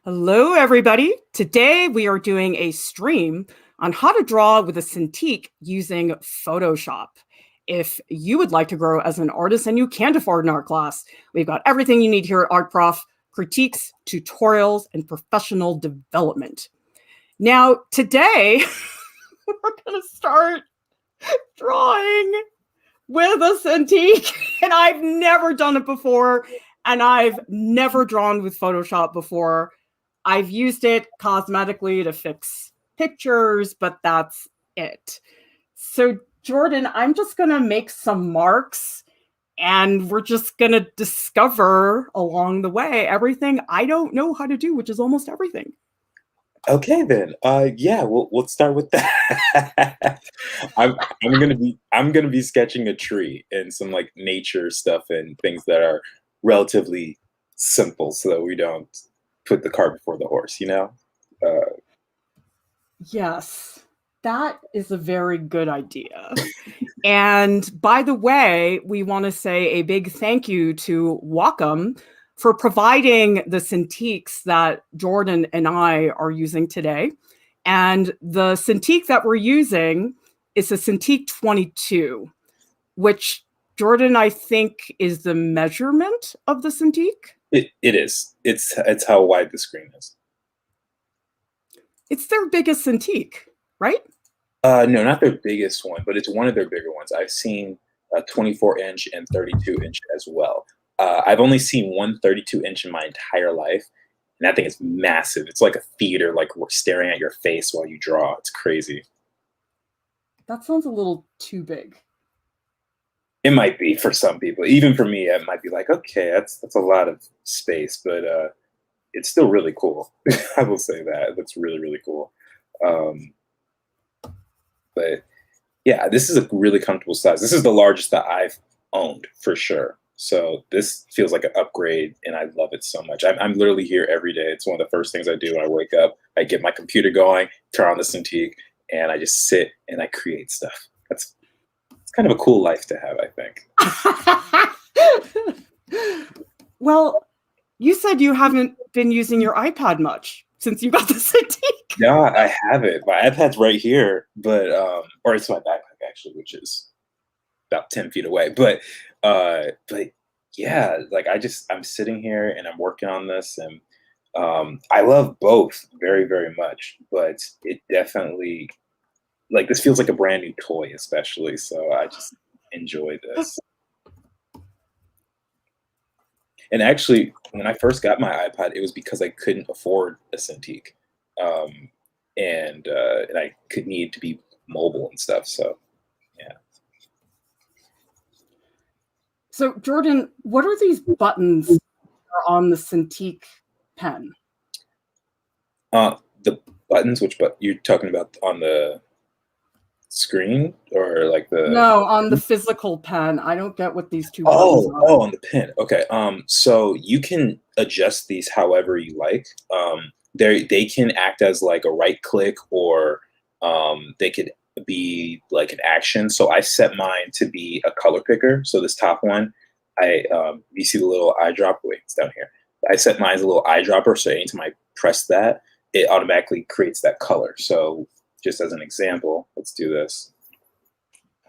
Hello, everybody. Today we are doing a stream on how to draw with a Cintiq using Photoshop. If you would like to grow as an artist and you can't afford an art class, we've got everything you need here at Art Prof: critiques, tutorials, and professional development. Now, today we're going to start drawing with a Cintiq, and I've never done it before, and I've never drawn with Photoshop before. I've used it cosmetically to fix pictures, but that's it. So, Jordan, I'm just going to make some marks and we're just going to discover along the way everything I don't know how to do, which is almost everything. Okay then. Yeah, we'll start with that. I'm gonna be sketching a tree and some like nature stuff and things that are relatively simple so that we don't put the cart before the horse, you know? Uh, Yes, that is a very good idea. And by the way, we want to say a big thank you to Wacom for providing the Cintiqs that Jordan and I are using today. And the Cintiq that we're using is a Cintiq 22, which Jordan, I think, is the measurement of the Cintiq. it is. It's how wide the screen is. It's their biggest Cintiq, right? No, not their biggest one, but it's one of their bigger ones. I've seen a 24-inch and 32-inch as well. I've only seen one 32-inch in my entire life, and that thing is massive. It's like a theater, like we're staring at your face while you draw. It's crazy. That sounds a little too big. It might be for some people. Even for me, it might be like, okay, that's a lot of space, but it's still really cool. I will say that. That's really, really cool. Um, but yeah, this is a really comfortable size. This is the largest that I've owned for sure. So this feels like an upgrade, and I love it so much. I'm literally here every day. It's one of the first things I do when I wake up. I get my computer going, turn on the Cintiq, and I just sit and I create stuff. It's kind of a cool life to have, I think. Well, you said you haven't been using your iPad much since you got the Cintiq. No, I have it. My iPad's right here, but or it's my backpack actually, which is about 10 feet away. But yeah, like I'm sitting here and I'm working on this, and I love both very, very much. But it definitely, like, this feels like a brand new toy, especially. So I just enjoy this. And actually, when I first got my iPad, it was because I couldn't afford a Cintiq, um, and I could need to be mobile and stuff. So yeah. So Jordan, what are these buttons that are on the Cintiq pen? The buttons, which you're talking about on the screen or like the No, on the physical pen. I don't get what these two oh buttons are. oh on the pen. Okay. So you can adjust these however you like. They can act as like a right click, or they could be like an action. So I set mine to be a color picker. So this top one, you see the little eyedropper. Wait, it's down here. I set mine as a little eyedropper. So anytime I press that, it automatically creates that color. So just as an example, let's do this.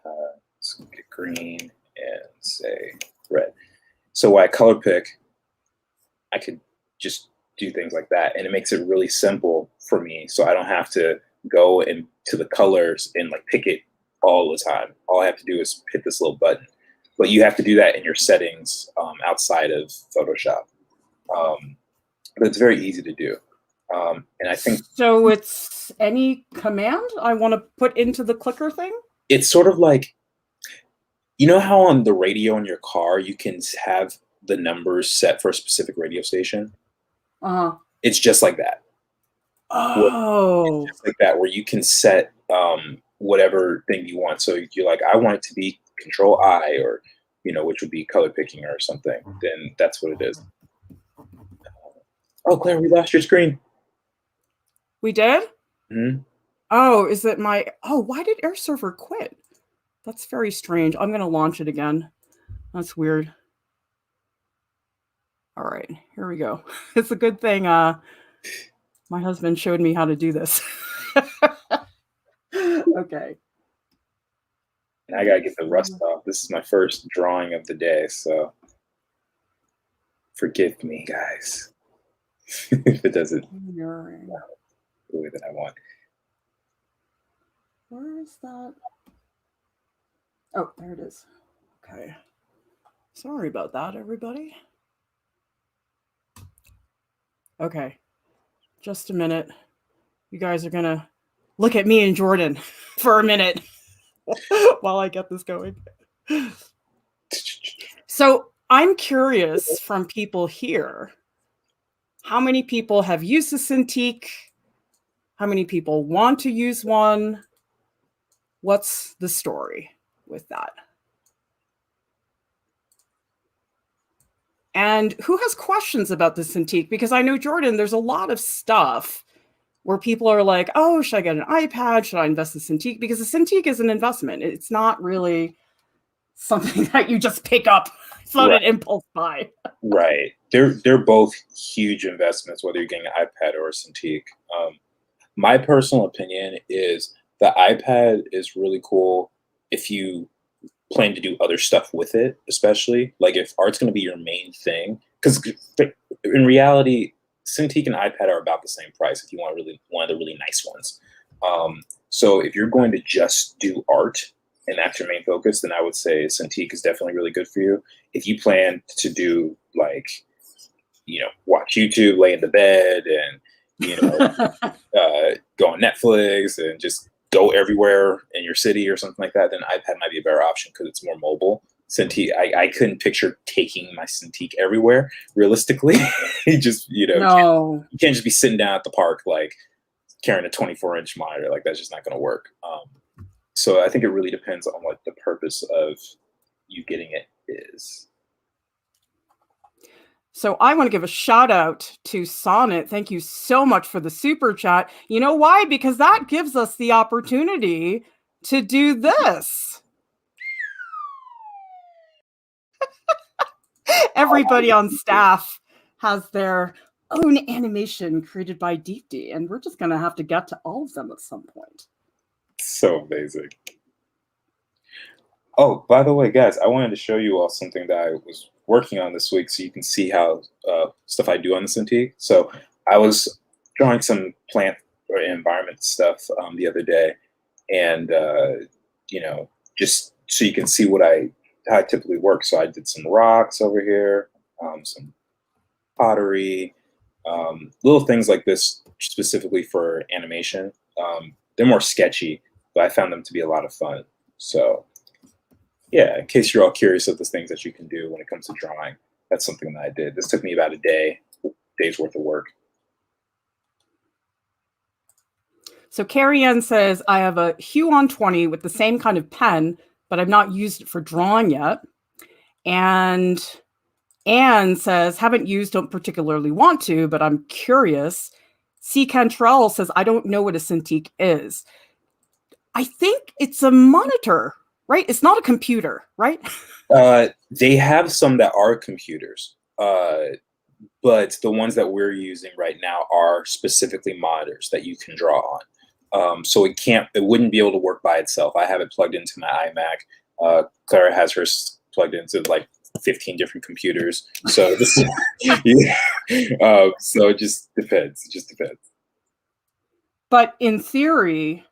Let's get green and say red. So when I color pick, I could just do things like that, and it makes it really simple for me. So I don't have to go into the colors and like pick it all the time. All I have to do is hit this little button. But you have to do that in your settings outside of Photoshop. But it's very easy to do. And I think so. It's any command I want to put into the clicker thing. It's sort of like, you know how on the radio in your car you can have the numbers set for a specific radio station? It's just like that. Oh. It's just like that, where you can set whatever thing you want. So you're like, I want it to be Control I, or which would be color picking or something. Then that's what it is. Oh, Clara, we lost your screen. We did? Mm-hmm. Oh, is it my... Oh, why did Air Server quit? That's very strange. I'm going to launch it again. That's weird. All right, here we go. It's a good thing My husband showed me how to do this. Okay. And I gotta get the rust off. This is my first drawing of the day, so forgive me, guys, if it doesn't Mirroring. the way that I want. Where is that? Oh, there it is. Okay. Sorry about that, everybody. Okay. Just a minute. You guys are going to look at me and Jordan for a minute while I get this going. So I'm curious from people here, how many people have used the Cintiq? How many people want to use one? What's the story with that? And who has questions about the Cintiq? Because I know, Jordan, there's a lot of stuff where people are like, oh, should I get an iPad? Should I invest in Cintiq? Because the Cintiq is an investment. It's not really something that you just pick up. It's not an impulse buy. Right. They're both huge investments, whether you're getting an iPad or a Cintiq. My personal opinion is the iPad is really cool if you plan to do other stuff with it, especially like if art's going to be your main thing. Because in reality, Cintiq and iPad are about the same price if you want really one of the really nice ones. So if you're going to just do art and that's your main focus, then I would say Cintiq is definitely really good for you. If you plan to do like, watch YouTube, lay in the bed, and go on Netflix and just go everywhere in your city or something like that, then iPad might be a better option because it's more mobile. Cintiq, I couldn't picture taking my Cintiq everywhere. Realistically, you just No. you can't just be sitting down at the park like carrying a 24-inch monitor. Like that's just not going to work. So I think it really depends on what the purpose of you getting it is. So I want to give a shout out to Sonnet. Thank you so much for the super chat. You know why? Because that gives us the opportunity to do this. Everybody on staff has their own animation created by Deepd, and we're just going to have to get to all of them at some point. So amazing. Oh, by the way, guys, I wanted to show you all something that I was working on this week so you can see how stuff I do on the Cintiq. So I was drawing some plant or environment stuff the other day, and just so you can see how I typically work. So I did some rocks over here, some pottery, little things like this specifically for animation. They're more sketchy, but I found them to be a lot of fun. So yeah, in case you're all curious of the things that you can do when it comes to drawing, that's something that I did. This took me about a day's worth of work. So Carrie Ann says, I have a Huon 20 with the same kind of pen, but I've not used it for drawing yet. And Anne says, haven't used, don't particularly want to, but I'm curious. C. Cantrell says, I don't know what a Cintiq is. I think it's a monitor, right? It's not a computer, right? They have some that are computers, but the ones that we're using right now are specifically monitors that you can draw on. So it wouldn't be able to work by itself. I have it plugged into my iMac. Clara has hers plugged into like 15 different computers. So so it just depends. It just depends. But in theory,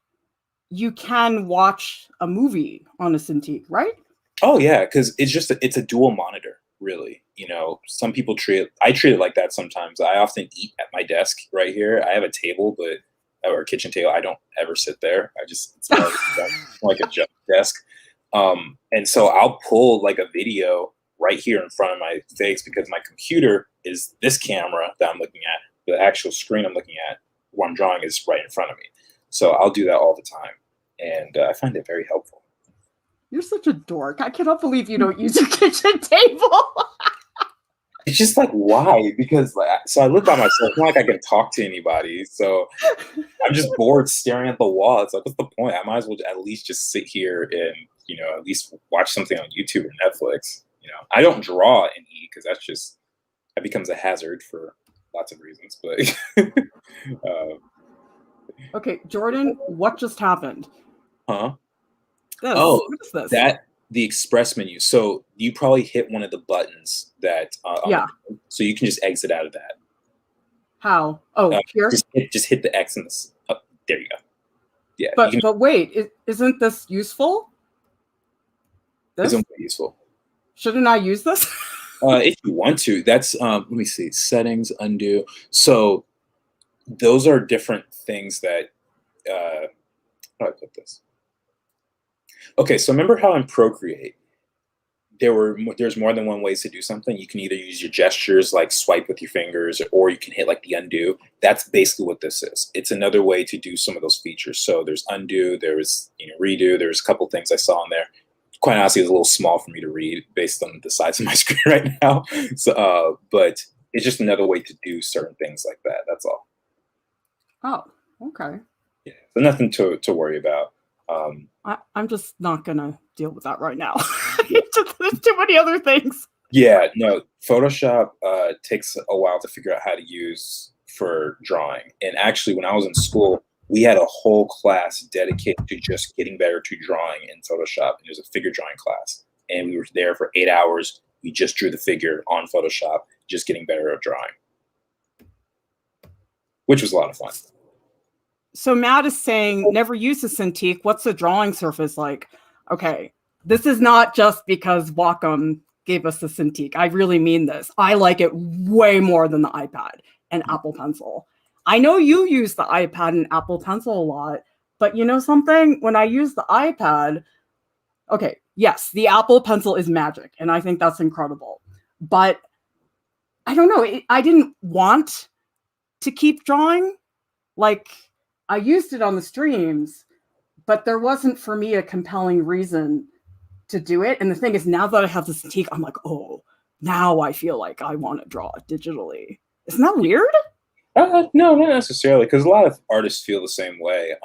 you can watch a movie on a Cintiq, right? Oh yeah, because it's a dual monitor, really. Some people I treat it like that sometimes. I often eat at my desk right here. I have a table, or a kitchen table. I don't ever sit there. It's more like a jump desk. And so I'll pull like a video right here in front of my face because my computer is this camera that I'm looking at. The actual screen I'm looking at, what I'm drawing, is right in front of me. So I'll do that all the time, and I find it very helpful. You're such a dork. I cannot believe you don't use your kitchen table. It's just like, why? Because so I live by myself. It's not like I can talk to anybody. So I'm just bored staring at the wall. It's like, what's the point? I might as well at least just sit here and, at least watch something on YouTube or Netflix. I don't draw and eat because that becomes a hazard for lots of reasons, but Okay, Jordan, what just happened? huh? This. Oh, What is this? that the express menu. So you probably hit one of the buttons that on Yeah. the, so you can just exit out of that. How? Oh, here. Just hit the X in this. Oh, there you go. Yeah, you can. But wait, isn't this useful? It's This? useful. Shouldn't I use this? If you want to, that's let me see, settings, undo. So those are different things that. How do I put this? Okay, so remember how in Procreate there's more than one ways to do something. You can either use your gestures, like swipe with your fingers, or you can hit like the undo. That's basically what this is. It's another way to do some of those features. So there's undo, there's redo. There's a couple things I saw in there. Quite honestly, it's a little small for me to read based on the size of my screen right now. So, but it's just another way to do certain things like that. That's all. Oh, okay. Yeah, so nothing to worry about. I'm just not gonna deal with that right now. There's too many other things. Yeah, no, Photoshop takes a while to figure out how to use for drawing. And actually, when I was in school, we had a whole class dedicated to just getting better to drawing in Photoshop. And it was a figure drawing class. And we were there for 8 hours. We just drew the figure on Photoshop, just getting better at drawing, which was a lot of fun. So Matt is saying, never use a Cintiq. What's the drawing surface like? Okay, this is not just because Wacom gave us the Cintiq. I really mean this. I like it way more than the iPad and Apple Pencil. I know you use the iPad and Apple Pencil a lot, but you know something? When I use the iPad, okay, yes, the Apple Pencil is magic, and I think that's incredible. But I don't know. I didn't want to keep drawing. Like, I used it on the streams, but there wasn't for me a compelling reason to do it. And the thing is, now that I have this Cintiq, I'm like, oh, now I feel like I want to draw digitally. Isn't that weird? No, not necessarily, because a lot of artists feel the same way.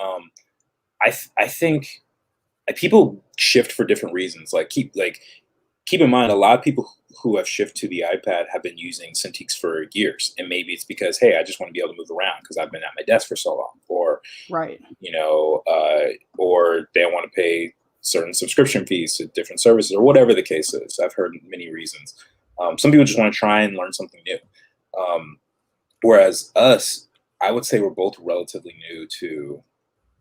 I think people shift for different reasons. Keep in mind, a lot of people who have shifted to the iPad have been using Cintiqs for years, and maybe it's because, hey, I just want to be able to move around because I've been at my desk for so long, or right, or they don't want to pay certain subscription fees to different services, or whatever the case is. I've heard many reasons. Some people just want to try and learn something new. Whereas us, I would say we're both relatively new to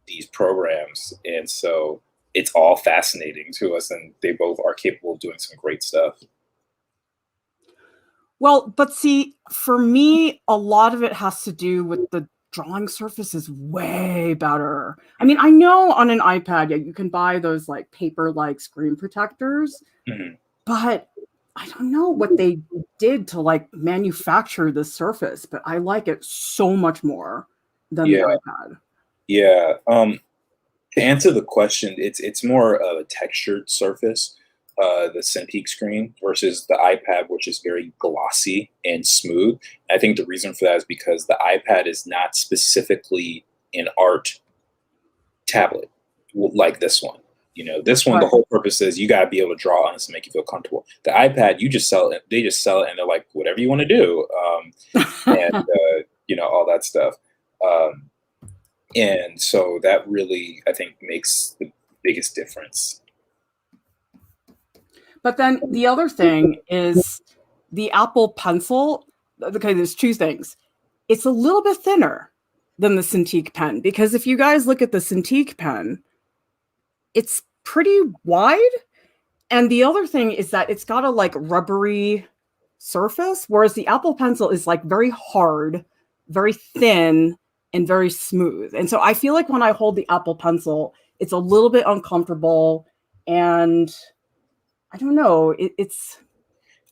these programs, and so it's all fascinating to us, and they both are capable of doing some great stuff. Well, but see, for me, a lot of it has to do with the drawing surface is way better. I mean, I know on an iPad, yeah, you can buy those like paper-like screen protectors, but I don't know what they did to like manufacture the surface, but I like it so much more than the iPad. Yeah. To answer the question, it's more of a textured surface, the Cintiq screen versus the iPad, which is very glossy and smooth. I think the reason for that is because the iPad is not specifically an art tablet like this one. This one, the whole purpose is you got to be able to draw on this and make you feel comfortable. The iPad, you just sell it. They just sell it, and they're like, whatever you want to do, and all that stuff. And so that really, I think, makes the biggest difference. But then the other thing is the Apple Pencil. Okay, there's two things. It's a little bit thinner than the Cintiq pen, because if you guys look at the Cintiq pen, it's pretty wide. And the other thing is that it's got a like rubbery surface, whereas the Apple Pencil is like very hard, very thin, and very smooth. And so I feel like when I hold the Apple Pencil, it's a little bit uncomfortable, and I don't know, it's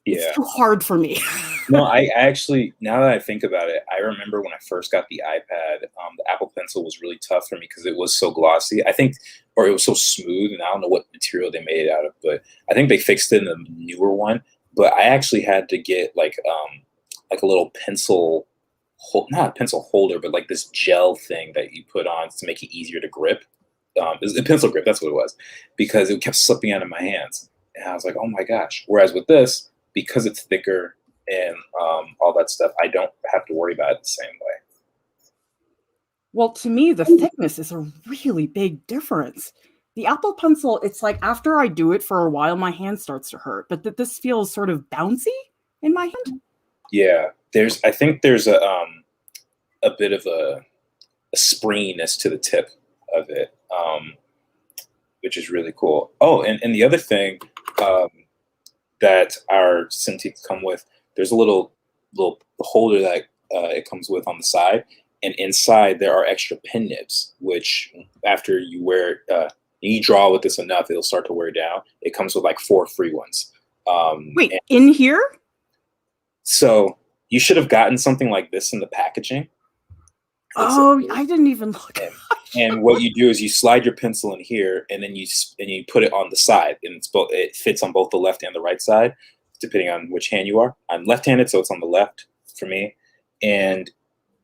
too hard for me. No, I actually, now that I think about it, I remember when I first got the iPad, the Apple Pencil was really tough for me because it was so glossy. I think, or it was so smooth, and I don't know what material they made it out of, but I think they fixed it in the newer one. But I actually had to get like a little pencil, not a pencil holder, but like this gel thing that you put on to make it easier to grip. It was a pencil grip, that's what it was, because it kept slipping out of my hands. And I was like, oh my gosh. Whereas with this, because it's thicker, and all that stuff, I don't have to worry about it the same way. Well, to me, the thickness is a really big difference. The Apple Pencil, it's like after I do it for a while, my hand starts to hurt, but this feels sort of bouncy in my hand. Yeah, I think there's a bit of a springiness to the tip of it, which is really cool. Oh, and the other thing um, that our Cintiq come with, there's a little holder that it comes with on the side, and inside there are extra pen nibs, which after you wear you draw with this enough, it'll start to wear down. It comes with like 4 free ones. Wait, in here? So you should have gotten something like this in the packaging. Oh, I didn't even look. And what you do is you slide your pencil in here, and then you put it on the side, and it fits on both the left and the right side, depending on which hand you are. I'm left-handed, so it's on the left for me. And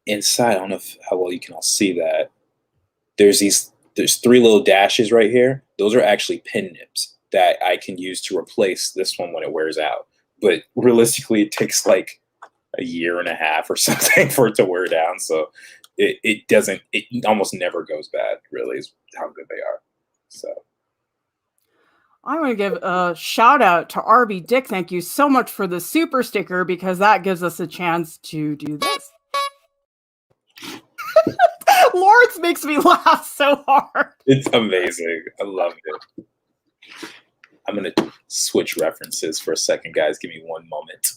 inside, I don't know how well you can all see that. There's 3 little dashes right here. Those are actually pen nibs that I can use to replace this one when it wears out. But realistically, it takes like a year and a half or something for it to wear down. So it almost never goes bad, really, is how good they are. So I want to give a shout out to RB Dick. Thank you so much for the super sticker, because that gives us a chance to do this. Lawrence makes me laugh so hard. It's amazing. I love it. I'm going to switch references for a second, guys. Give me one moment.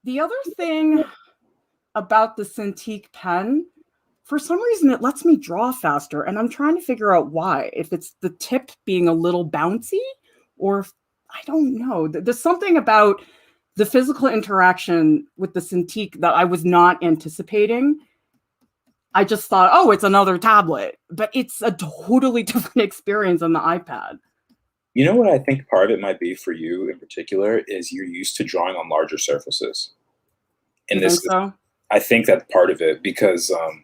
The other thing about the Cintiq pen, for some reason, it lets me draw faster, and I'm trying to figure out why. If it's the tip being a little bouncy, or I don't know. There's something about the physical interaction with the Cintiq that I was not anticipating. I just thought, oh, it's another tablet, but it's a totally different experience on the iPad. You know what I think part of it might be for you in particular is you're used to drawing on larger surfaces. And you think so? I think that's part of it, because the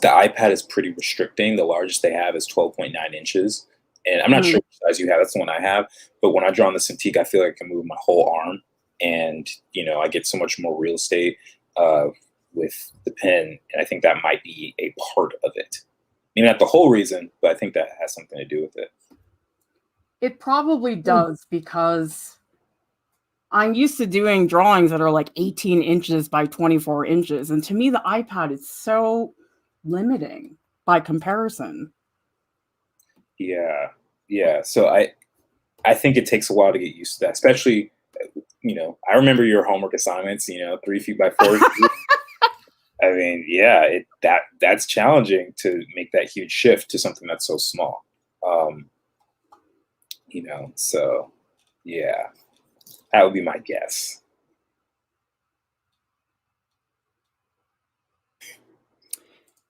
iPad is pretty restricting. The largest they have is 12.9 inches. And I'm not sure which size you have. That's the one I have. But when I draw on the Cintiq, I feel like I can move my whole arm. And, I get so much more real estate with the pen. And I think that might be a part of it. Maybe not the whole reason, but I think that has something to do with it. It probably does, because I'm used to doing drawings that are like 18 inches by 24 inches. And to me, the iPad is so limiting by comparison. Yeah. So I think it takes a while to get used to that, especially, I remember your homework assignments, 3 feet by 4 feet. I mean, yeah, that's challenging to make that huge shift to something that's so small. So yeah, that would be my guess.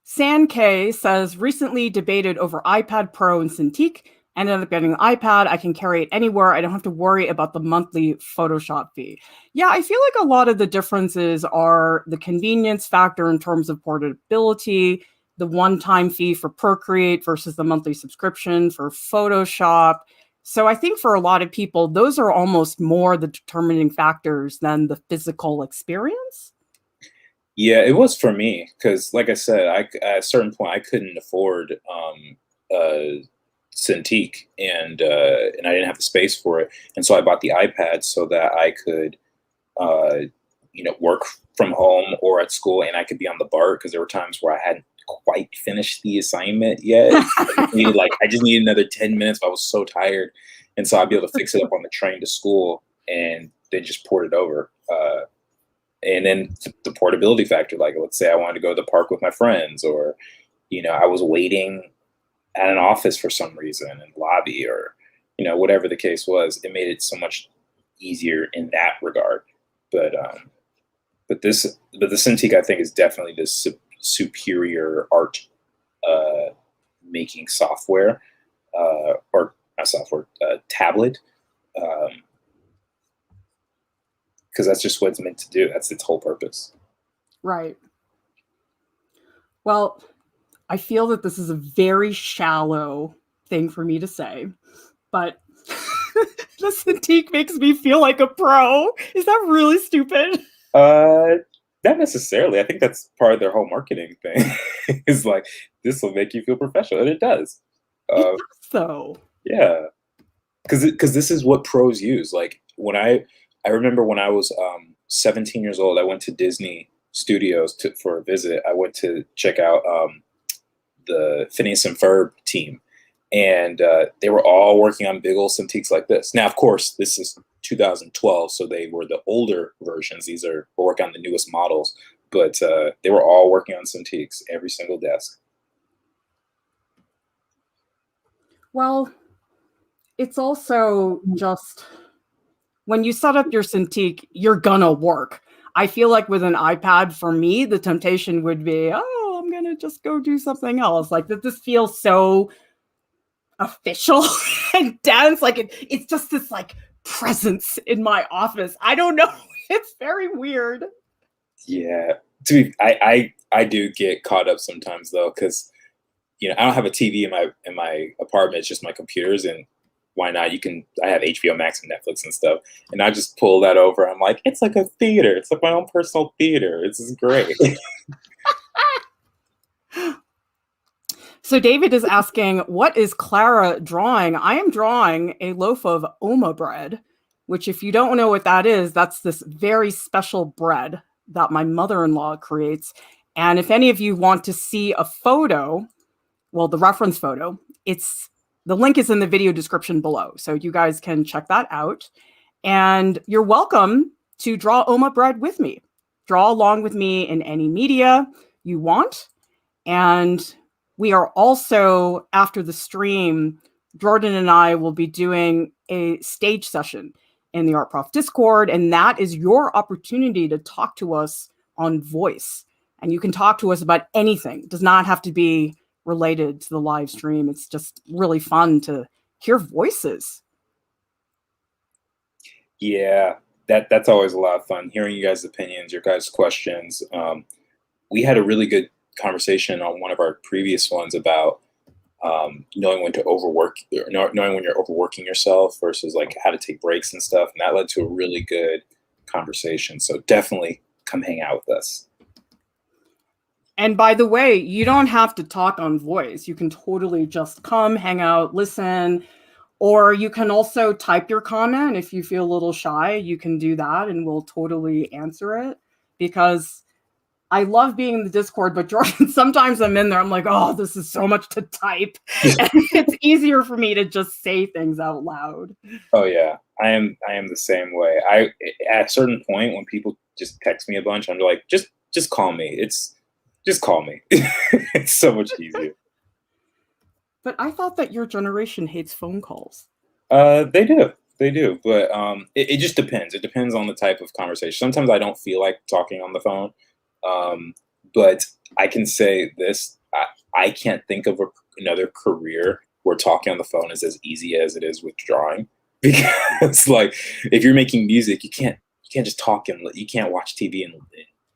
San K says, recently debated over iPad Pro and Cintiq. Ended up getting an iPad. I can carry it anywhere. I don't have to worry about the monthly Photoshop fee. Yeah, I feel like a lot of the differences are the convenience factor in terms of portability, the one-time fee for Procreate versus the monthly subscription for Photoshop. So I think for a lot of people, those are almost more the determining factors than the physical experience. Yeah, it was for me, because, like I said, at a certain point I couldn't afford Cintiq, and I didn't have the space for it, and so I bought the iPad so that I could, work from home or at school, and I could be on the BART, because there were times where I hadn't quite finished the assignment yet. I just needed another 10 minutes. But I was so tired, and so I'd be able to fix it up on the train to school, and then just port it over. And then the portability factor, like let's say I wanted to go to the park with my friends, or, I was waiting at an office for some reason in the lobby, or, whatever the case was, it made it so much easier in that regard. But the Cintiq, I think, is definitely the superior art making software, or not software, tablet. Because that's just what it's meant to do. That's its whole purpose. Right. Well, I feel that this is a very shallow thing for me to say, but The Cintiq makes me feel like a pro. Is that really stupid? Uh, Not necessarily. I think that's part of their whole marketing thing. Is like this will make you feel professional, and it does. It Uh, does, though. yeah, because this is what pros use. Like when I remember when I was 17 years old, I went to Disney Studios for a visit. I went to check out the Phineas and Ferb team, and they were all working on big old Cintiqs like this. Now, of course, this is 2012, so they were the older versions. We're working on the newest models, but they were all working on Cintiqs, every single desk. Well, it's also just when you set up your Cintiq, you're gonna work. I feel like with an iPad, for me, the temptation would be, oh, I'm gonna just go do something else. Like that, this feels so official and dense. Like it's just this like presence in my office. I don't know. It's very weird. Yeah, I do get caught up sometimes though, because I don't have a TV in my apartment. It's just my computers, and why not? I have HBO Max and Netflix and stuff, and I just pull that over. I'm like, it's like a theater. It's like my own personal theater. This is great. So David is asking, what is Clara drawing? I am drawing a loaf of Oma bread, which if you don't know what that is, that's this very special bread that my mother-in-law creates. And if any of you want to see a photo, well, the reference photo, the link is in the video description below. So you guys can check that out. And you're welcome to draw Oma bread with me. Draw along with me in any media you want. And we are also, after the stream, Jordan and I will be doing a stage session in the Art Prof Discord, and that is your opportunity to talk to us on voice. And you can talk to us about anything. It does not have to be related to the live stream. It's just really fun to hear voices. Yeah, that's always a lot of fun hearing you guys' opinions, your guys' questions. We had a really good conversation on one of our previous ones about knowing when to overwork, or knowing when you're overworking yourself versus like how to take breaks and stuff, and that led to a really good conversation. So definitely come hang out with us. And by the way, you don't have to talk on voice. You can totally just come, hang out, listen, or you can also type your comment. If you feel a little shy, you can do that and we'll totally answer it, because I love being in the Discord, but Jordan, sometimes I'm in there, I'm like, oh, this is so much to type. And it's easier for me to just say things out loud. Oh yeah, I am the same way. At a certain point when people just text me a bunch, I'm like, just call me. Just call me. It's so much easier. But I thought that your generation hates phone calls. They do, but it just depends. It depends on the type of conversation. Sometimes I don't feel like talking on the phone, but I can say this: I can't think of another career where talking on the phone is as easy as it is with drawing. Because, like, if you're making music, you can't just talk, and you can't watch TV and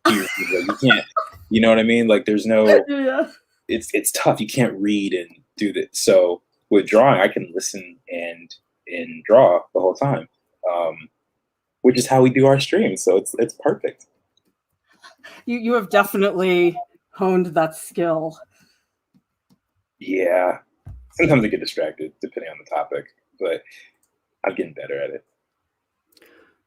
hear people. You can't, you know what I mean? Like, there's no. Yeah. It's tough. You can't read and do that. So with drawing, I can listen and draw the whole time, which is how we do our streams. So it's perfect. You have definitely honed that skill. Yeah. Sometimes I get distracted depending on the topic, but I'm getting better at it.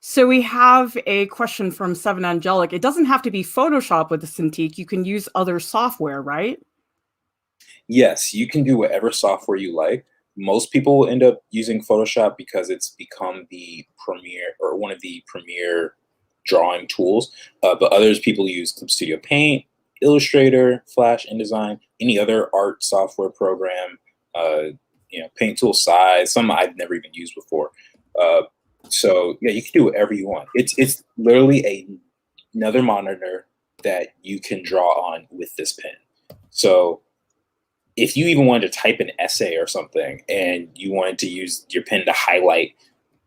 So we have a question from Seven Angelic. It doesn't have to be Photoshop with the Cintiq. You can use other software, right? Yes, you can do whatever software you like. Most people will end up using Photoshop because it's become the premier, or one of the premier drawing tools. But others, people use Clip Studio Paint, Illustrator, Flash, InDesign, any other art software program, Paint Tool Size, some I've never even used before. So yeah, you can do whatever you want. It's literally another monitor that you can draw on with this pen. So if you even wanted to type an essay or something and you wanted to use your pen to highlight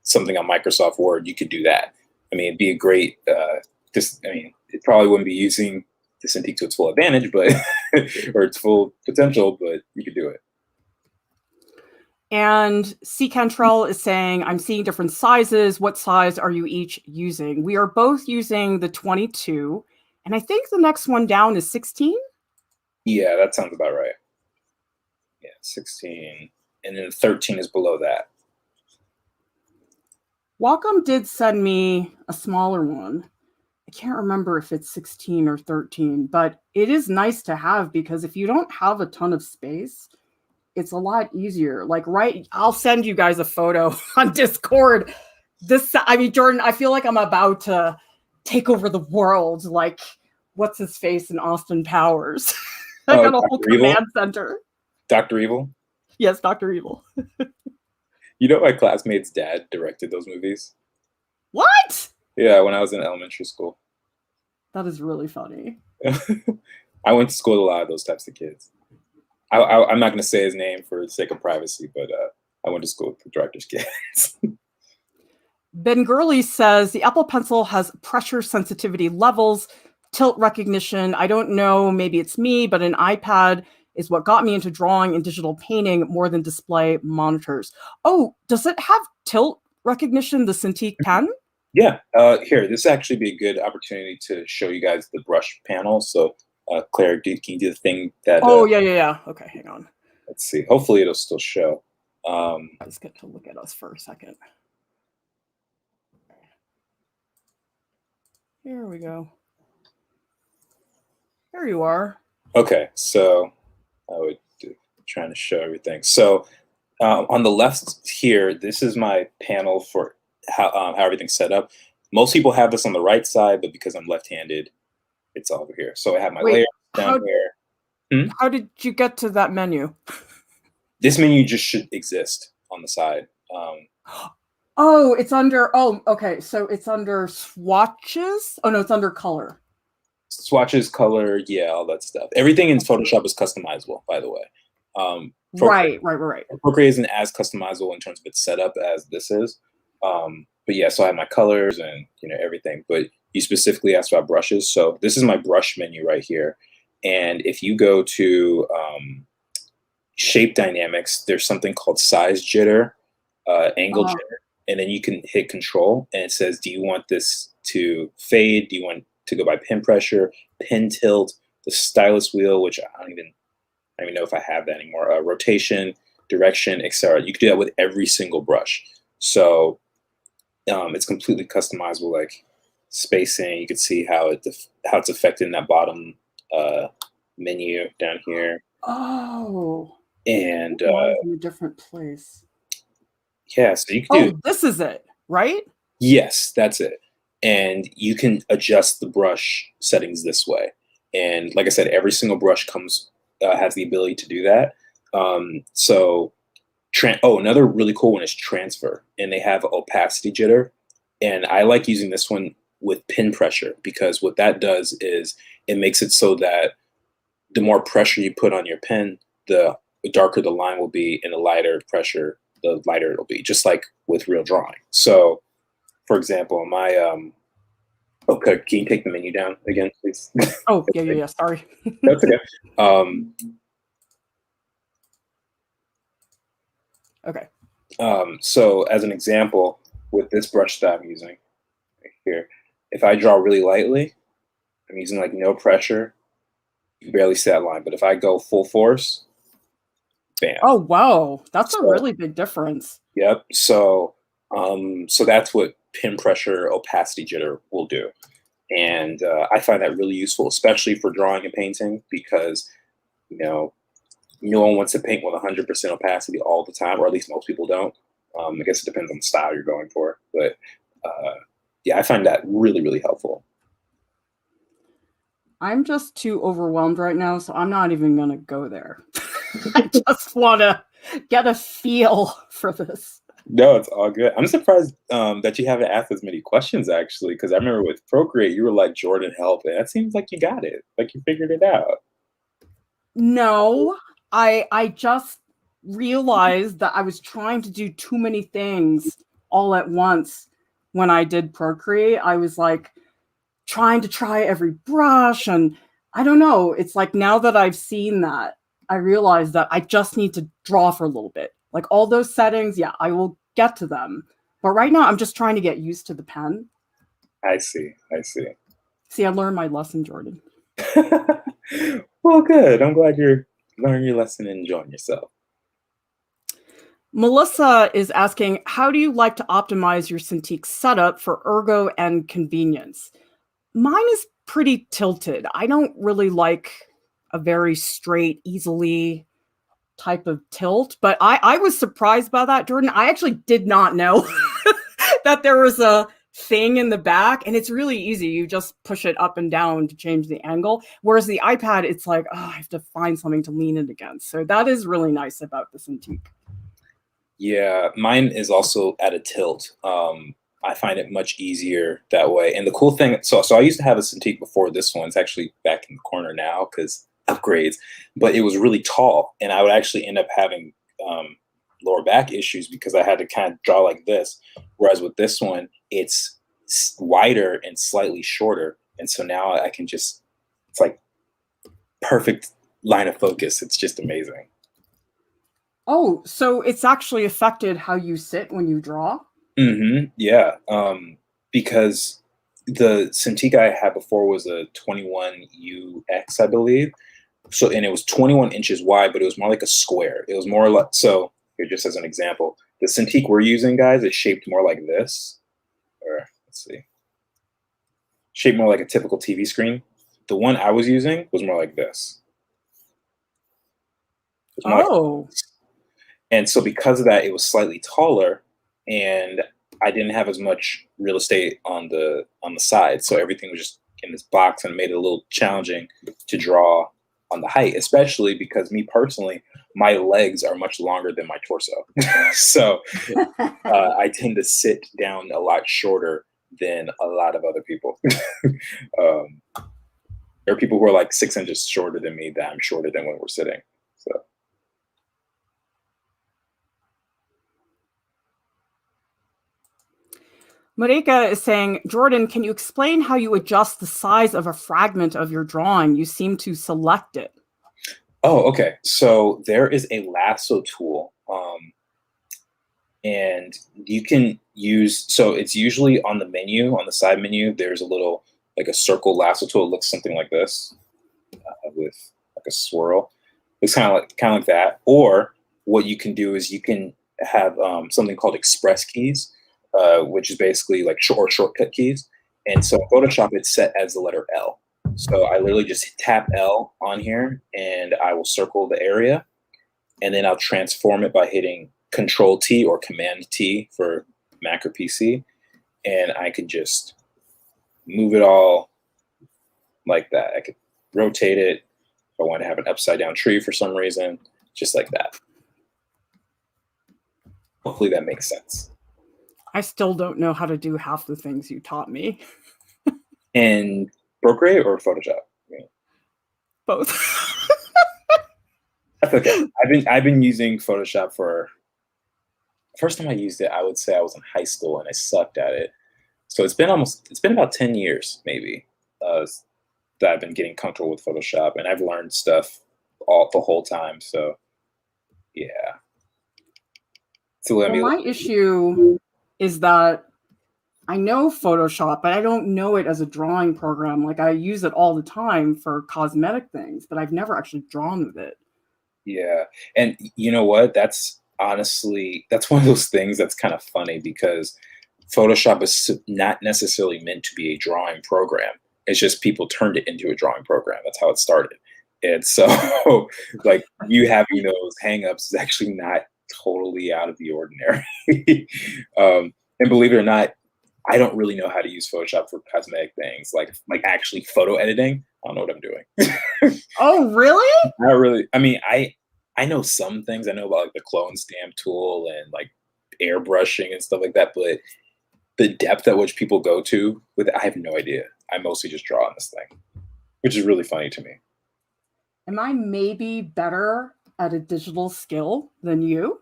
something on Microsoft Word, you could do that. I mean, it'd be a great, it probably wouldn't be using the Cintiq to its full advantage, but or its full potential, but you could do it. And C. Cantrell is saying, I'm seeing different sizes. What size are you each using? We are both using the 22. And I think the next one down is 16. Yeah, that sounds about right. Yeah, 16. And then 13 is below that. Wacom did send me a smaller one. I can't remember if it's 16 or 13, but it is nice to have because if you don't have a ton of space, it's a lot easier. Like, right, I'll send you guys a photo on Discord. I mean, Jordan, I feel like I'm about to take over the world. Like, what's his face in Austin Powers? I Oh, got a whole Dr. Evil? command center. Dr. Evil? Yes, Dr. Evil. You know, my classmate's dad directed those movies. What? Yeah, when I was in elementary school. That is really funny. I went to school with a lot of those types of kids. I'm not going to say his name for the sake of privacy, but I went to school with the director's kids. Ben Gurley says the Apple Pencil has pressure sensitivity levels, tilt recognition. I don't know, maybe it's me, but an iPad is what got me into drawing and digital painting more than display monitors. Oh, does it have tilt recognition, the Cintiq pen? Yeah, here, this actually be a good opportunity to show you guys the brush panel. So, Claire, can you do the thing that? Oh, yeah. Okay, hang on. Let's see. Hopefully, it'll still show. Let's get to look at us for a second. Here we go. There you are. Okay, so I would trying to show everything. So on the left here, this is my panel for how everything's set up. Most people have this on the right side, but because I'm left-handed, it's over here. So I have my layer down here. How did you get to that menu? This menu just should exist on the side. Oh, it's under. Oh, okay. So it's under swatches. Oh no, it's under color. Swatches, color, yeah, all that stuff. Everything in Photoshop is customizable, by the way. Right. Procreate isn't as customizable in terms of its setup as this is. But yeah, so I have my colors and everything. But you specifically asked about brushes, so this is my brush menu right here. And if you go to shape dynamics, there's something called size jitter, angle jitter, and then you can hit control and it says, do you want this to fade? Do you want to go by pin pressure, pin tilt, the stylus wheel, which I don't even know if I have that anymore, rotation, direction, etc. You can do that with every single brush. So it's completely customizable, like spacing. You can see how it's affecting that bottom menu down here. Oh. And in a different place. Yeah, so you can do. Oh, this is it, right? Yes, that's it. And you can adjust the brush settings this way. And like I said, every single brush has the ability to do that. Another really cool one is transfer, and they have opacity jitter. And I like using this one with pin pressure because what that does is it makes it so that the more pressure you put on your pen, the darker the line will be, and the lighter pressure, the lighter it'll be, just like with real drawing. So, for example, my okay, can you take the menu down again, please? Oh, yeah. Sorry. That's okay. Okay. So, as an example, with this brush that I'm using right here, if I draw really lightly, I'm using like no pressure, you can barely see that line. But if I go full force, bam. Oh, wow. That's a really big difference. Yep. So that's what pin pressure opacity jitter will do. And I find that really useful, especially for drawing and painting, because, no one wants to paint with 100% opacity all the time, or at least most people don't. I guess it depends on the style you're going for. But yeah, I find that really, really helpful. I'm just too overwhelmed right now, so I'm not even going to go there. I just want to get a feel for this. No, it's all good. I'm surprised that you haven't asked as many questions, actually, because I remember with Procreate, you were like, Jordan, help. And that seems like you got it. Like you figured it out. No, I just realized that I was trying to do too many things all at once when I did Procreate. I was like trying to try every brush, and I don't know. It's like now that I've seen that, I realize that I just need to draw for a little bit Like all those settings, yeah, I will get to them. But right now, I'm just trying to get used to the pen. I see. I see. See, I learned my lesson, Jordan. Well, good. I'm glad you're learning your lesson and enjoying yourself. Melissa is asking, how do you like to optimize your Cintiq setup for ergo and convenience? Mine is pretty tilted. I don't really like a very straight, easily type of tilt, but I was surprised by that, Jordan. I actually did not know that there was a thing in the back, and it's really easy. You just push it up and down to change the angle. Whereas the iPad, it's like, oh, I have to find something to lean it against. So that is really nice about the Cintiq. Yeah, mine is also at a tilt. I find it much easier that way. And the cool thing, so I used to have a Cintiq before this one. It's actually back in the corner now because upgrades, but it was really tall, and I would actually end up having lower back issues because I had to kind of draw like this. Whereas with this one, it's wider and slightly shorter, and so now I can just, it's like perfect line of focus. It's just amazing. Oh, so it's actually affected how you sit when you draw? Yeah, because the Cintiq I had before was a 21UX, I believe. So, and it was 21 inches wide, but it was more like a square. It was more like, so here, just as an example, the Cintiq we're using, guys, is shaped more like this, or let's see, shaped more like a typical TV screen. The one I was using was more like this. It was more Oh. like, and so because of that, it was slightly taller, and I didn't have as much real estate on the side, so everything was just in this box, and it made it a little challenging to draw on the height, especially because me personally, my legs are much longer than my torso, so I tend to sit down a lot shorter than a lot of other people. um, there are people who are like 6 inches shorter than me that I'm shorter than when we're sitting. So. Marika is saying, Jordan, can you explain how you adjust the size of a fragment of your drawing? You seem to select it. Oh, okay. So there is a lasso tool, and you can use, so it's usually on the menu, on the side menu, there's a little, like a circle lasso tool. It looks something like this, with like a swirl. It's kind of like that. Or what you can do is you can have something called express keys, which is basically like shortcut keys. And so in Photoshop, it's set as the letter L. So I literally just tap L on here, and I will circle the area, and then I'll transform it by hitting Control T or Command T for Mac or PC, and I could just move it all like that. I could rotate it if I want to have an upside down tree for some reason, just like that. Hopefully that makes sense. I still don't know how to do half the things you taught me. In Procreate or Photoshop? Yeah. Both. That's okay. I've been using Photoshop for, first time I used it, I would say I was in high school and I sucked at it. So it's been about 10 years maybe, that I've been getting comfortable with Photoshop, and I've learned stuff the whole time. So yeah. So Well, my issue is that I know Photoshop, but I don't know it as a drawing program. Like I use it all the time for cosmetic things, but I've never actually drawn with it. Yeah. And you know what? That's honestly, that's one of those things that's kind of funny because Photoshop is not necessarily meant to be a drawing program. It's just people turned it into a drawing program. That's how it started. And so like you having those hangups is actually not totally out of the ordinary. And believe it or not, I don't really know how to use Photoshop for cosmetic things, like actually photo editing. I don't know what I'm doing. Oh, really? Not really. I mean, I know some things. I know about like the clone stamp tool and like airbrushing and stuff like that, but the depth at which people go to with it, I have no idea. I mostly just draw on this thing, which is really funny to me. Am I maybe better at a digital skill than you?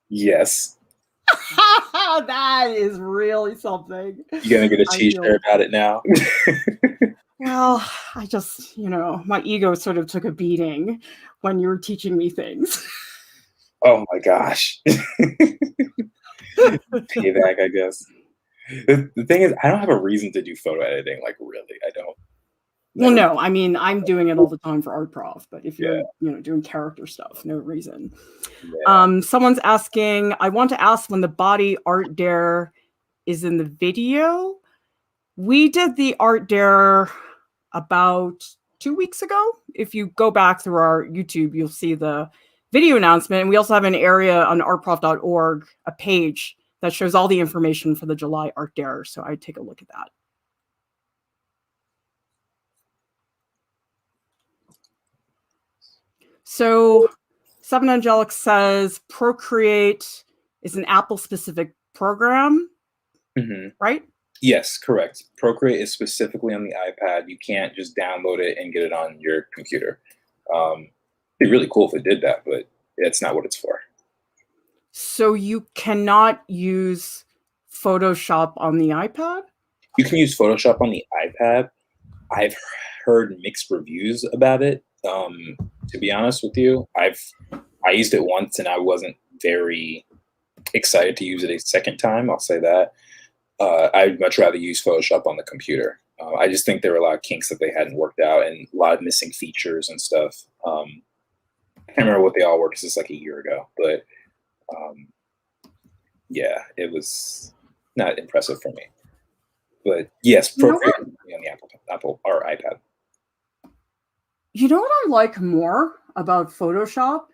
Yes. That is really something. You gonna get a t-shirt about it now? Well, I just, my ego sort of took a beating when you were teaching me things. Oh my gosh. Payback, I guess. The thing is, I don't have a reason to do photo editing. Like, really, I don't. Well, Never. no, I mean, I'm doing it all the time for art prof, but if Yeah, you're, doing character stuff, no reason. yeah. Someone's asking, I want to ask when the body art dare is in the video. We did the art dare about 2 weeks ago. If you go back through our YouTube, you'll see the video announcement. And we also have an area on artprof.org, a page that shows all the information for the July art dare. So I'd take a look at that. So Seven Angelic says Procreate is an Apple specific program, right? Yes, correct. Procreate is specifically on the iPad. You can't just download it and get it on your computer. It'd be really cool if it did that, but it's not what it's for. So you cannot use Photoshop on the iPad? You can use Photoshop on the iPad. I've heard mixed reviews about it. To be honest with you, I used it once and I wasn't very excited to use it a second time. I'll say that. I'd much rather use Photoshop on the computer. I just think there were a lot of kinks that they hadn't worked out and a lot of missing features and stuff. I can't remember what they all were because it's like a year ago, but yeah, it was not impressive for me. But yes, Procreate on the Apple or iPad. You know what I like more about Photoshop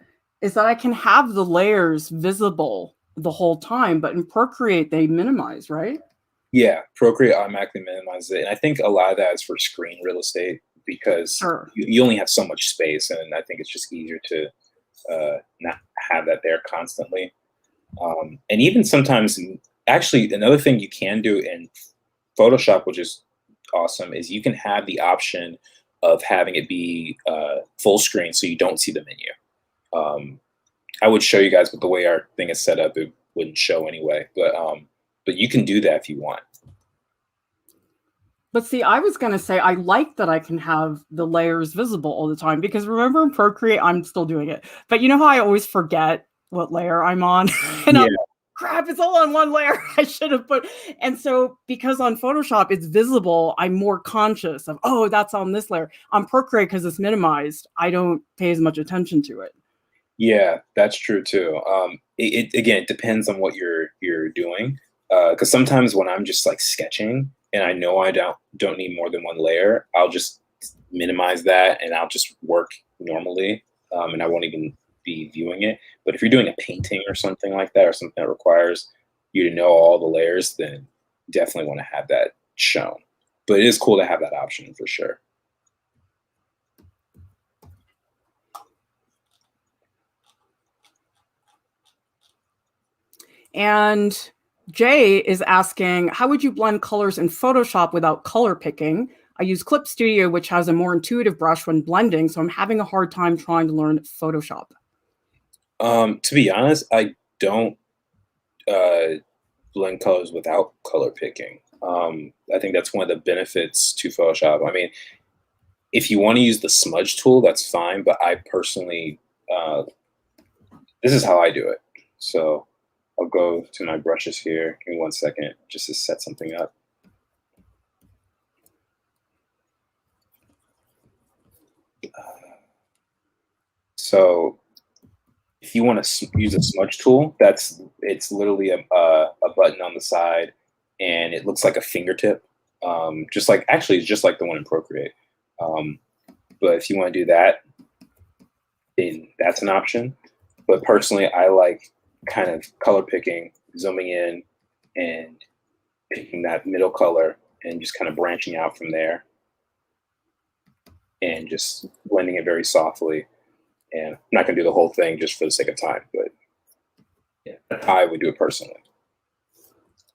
is that I can have the layers visible the whole time, but in Procreate they minimize, right? Yeah, Procreate automatically minimizes it, and I think a lot of that is for screen real estate because you only have so much space, and I think it's just easier to not have that there constantly. And even sometimes, actually, another thing you can do in Photoshop, which is awesome, is you can have the option of having it be full screen so you don't see the menu. I would show you guys, but the way our thing is set up, it wouldn't show anyway. But you can do that if you want. But see, I was going to say, I like that I can have the layers visible all the time because remember in Procreate, I'm still doing it. But you know how I always forget what layer I'm on? And Yeah. Crap, it's all on one layer. I should have put. And so because on Photoshop, it's visible, I'm more conscious of, oh, that's on this layer. On Procreate, because it's minimized, I don't pay as much attention to it. Yeah, that's true too. Again, it depends on what you're doing. Because sometimes when I'm just like sketching and I know I don't need more than one layer, I'll just minimize that and I'll just work normally, and I won't even be viewing it. But if you're doing a painting or something like that, or something that requires you to know all the layers, then definitely want to have that shown. But it is cool to have that option for sure. And Jay is asking, how would you blend colors in Photoshop without color picking? I use Clip Studio, which has a more intuitive brush when blending, so I'm having a hard time trying to learn Photoshop. To be honest, I don't blend colors without color picking. I think that's one of the benefits to Photoshop. I mean, if you want to use the smudge tool, that's fine, but I personally, this is how I do it. So I'll go to my brushes here. Give me 1 second just to set something up. So if you want to use a smudge tool, it's literally a button on the side, and it looks like a fingertip, just like it's just like the one in Procreate. But if you want to do that, then that's an option. But personally, I like kind of color picking, zooming in, and picking that middle color, and just kind of branching out from there, and just blending it very softly. And I'm not going to do the whole thing just for the sake of time, but yeah, I would do it personally.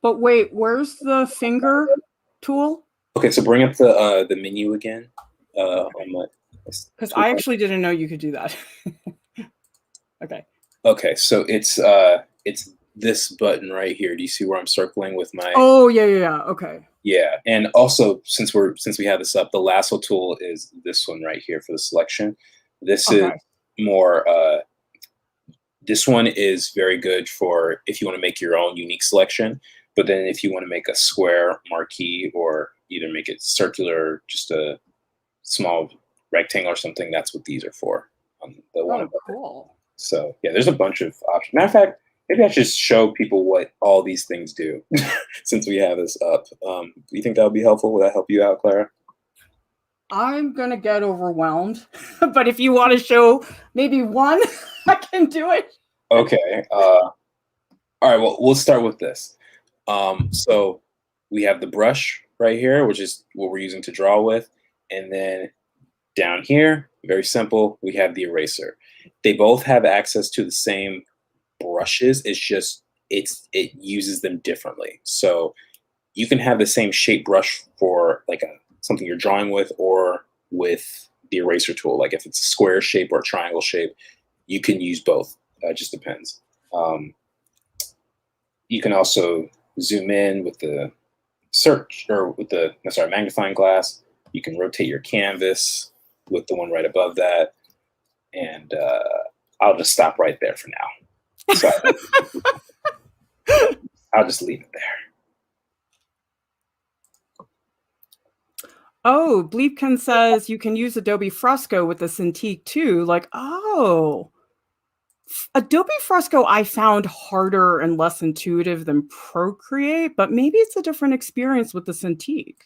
But wait, where's the finger tool? Okay, so bring up the menu again. Because I actually didn't know you could do that. Okay. Okay, so it's this button right here. Do you see where I'm circling with my? Oh yeah. Okay. Yeah, and also since we have this up, the lasso tool is this one right here for the selection. This is more This one is very good for if you want to make your own unique selection. But then if you want to make a square marquee or either make it circular, just a small rectangle or something, that's what these are for. The one Oh, above it. cool. So yeah, there's a bunch of options. Matter of fact, maybe I should show people what all these things do since we have this up. Do you think that would be helpful? Would that help you out, Clara? I'm gonna get overwhelmed, but if you want to show maybe one, I can do it. Okay. All right. Well, we'll start with this. So we have the brush right here, which is what we're using to draw with, and then down here, very simple, we have the eraser. They both have access to the same brushes. It's just it uses them differently. So you can have the same shape brush for like something you're drawing with, or with the eraser tool. Like if it's a square shape or a triangle shape, you can use both. It just depends. You can also zoom in with the search or with the magnifying glass. You can rotate your canvas with the one right above that, and I'll just stop right there for now. So I'll just leave it there. Oh, Bleepkin says you can use Adobe Fresco with the Cintiq too. Like, oh, Adobe Fresco I found harder and less intuitive than Procreate, but maybe it's a different experience with the Cintiq.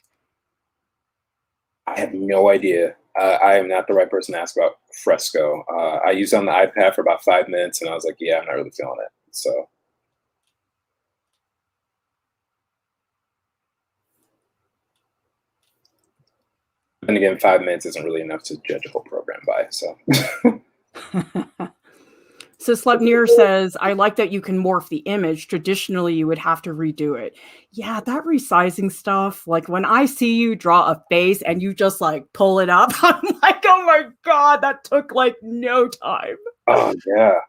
I have no idea. I am not the right person to ask about Fresco. I used it on the iPad for about 5 minutes, and I was like, yeah, I'm not really feeling it. So. And again, 5 minutes isn't really enough to judge a whole program by. So. So Slepnir says, I like that you can morph the image. Traditionally, you would have to redo it. Yeah, that resizing stuff. Like when I see you draw a face and you just like pull it up, I'm like, oh my God, that took like no time. Oh, yeah.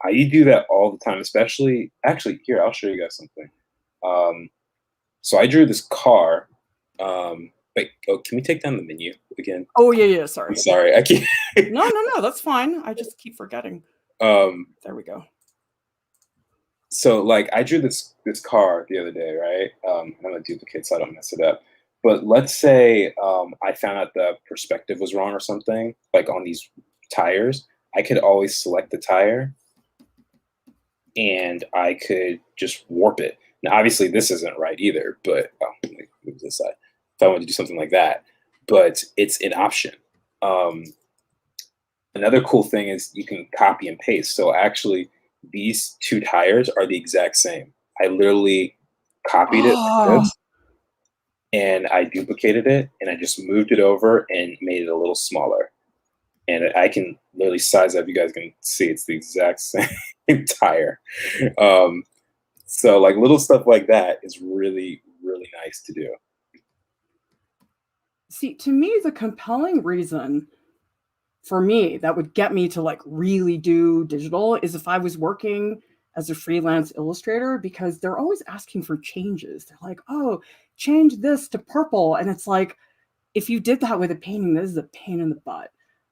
You do that all the time, especially, actually, here, I'll show you guys something. So I drew this car. Wait, can we take down the menu again? Oh, yeah, sorry. I'm sorry, I can't. No, that's fine. I just keep forgetting. There we go. So like I drew this car the other day, right? I'm gonna duplicate so I don't mess it up. But let's say I found out the perspective was wrong or something, like on these tires. I could always select the tire and I could just warp it. Now, obviously, this isn't right either, but let me move this side. If I wanted to do something like that, but it's an option. Another cool thing is you can copy and paste. So actually, these two tires are the exact same. I literally copied it like this, and I duplicated it, and I just moved it over and made it a little smaller. And I can literally size up. You guys can see it's the exact same tire. So like little stuff like that is really, really nice to do. See, to me, the compelling reason for me that would get me to like really do digital is if I was working as a freelance illustrator, because they're always asking for changes. They're like, oh, change this to purple. And it's like, if you did that with a painting, this is a pain in the butt.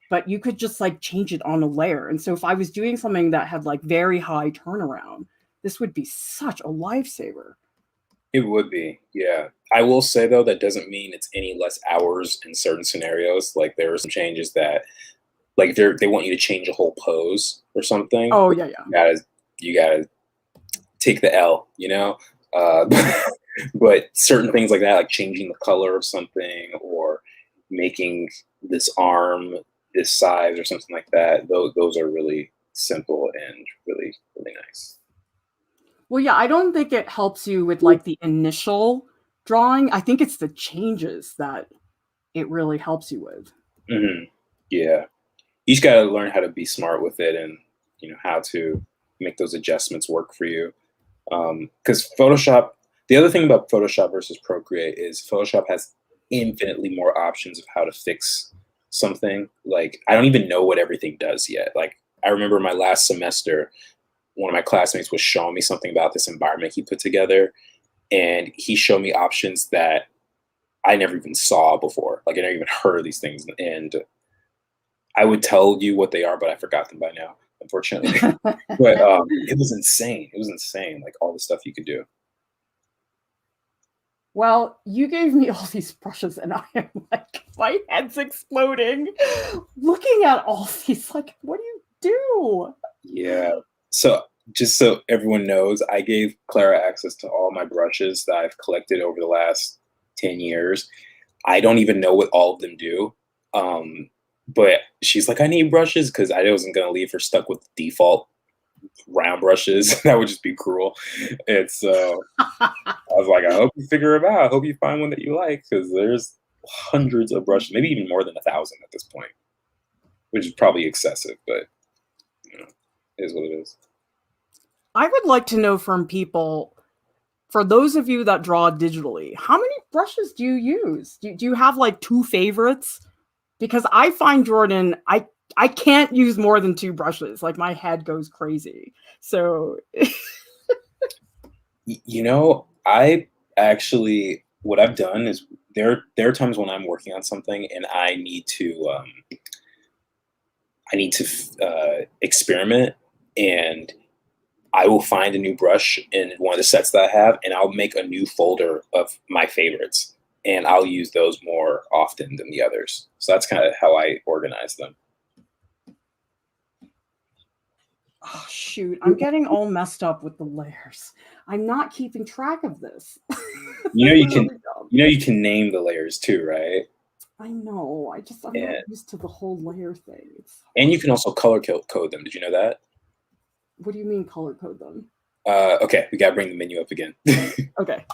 But you could just like change it on a layer. And so if I was doing something that had like very high turnaround, this would be such a lifesaver. It would be, yeah. I will say though, that doesn't mean it's any less hours in certain scenarios. Like there are some changes that, like they want you to change a whole pose or something. Oh yeah. You gotta take the L, you know. But certain things like that, like changing the color of something or making this arm this size or something like that, those are really simple and really, really nice. Well, yeah, I don't think it helps you with like the initial drawing. I think it's the changes that it really helps you with. Mm-hmm. Yeah, you just got to learn how to be smart with it, and how to make those adjustments work for you. Because Photoshop, the other thing about Photoshop versus Procreate is Photoshop has infinitely more options of how to fix something. Like I don't even know what everything does yet. Like I remember my last semester, one of my classmates was showing me something about this environment he put together, and he showed me options that I never even saw before. Like I never even heard of these things, and I would tell you what they are, but I forgot them by now. unfortunately. But it was insane. It was insane, like all the stuff you could do. Well, you gave me all these brushes and I am like, my head's exploding. Looking at all these, like, what do you do? Yeah. So just so everyone knows, I gave Clara access to all my brushes that I've collected over the last 10 years. I don't even know what all of them do. But she's like, I need brushes because I wasn't going to leave her stuck with default round brushes. That would just be cruel. And so I was like, I hope you figure them out. I hope you find one that you like because there's hundreds of brushes, maybe even more than 1,000 at this point, which is probably excessive, but you know, it is what it is. I would like to know from people, for those of you that draw digitally, how many brushes do you use? Do you have like 2 favorites? Because I find, Jordan, I can't use more than 2 brushes. Like my head goes crazy. So You know, I actually what I've done is there are times when I'm working on something and I need to experiment, and I will find a new brush in one of the sets that I have, and I'll make a new folder of my favorites, and I'll use those more often than the others. So that's kind of how I organize them. oh shoot, I'm getting all messed up with the layers. I'm not keeping track of this. You know you can Really dumb. you can name the layers too, right? I know. I'm And not used to the whole layer thing. you can also color code them. Did you know that? What do you mean color code them? Okay, we gotta bring the menu up again. Okay.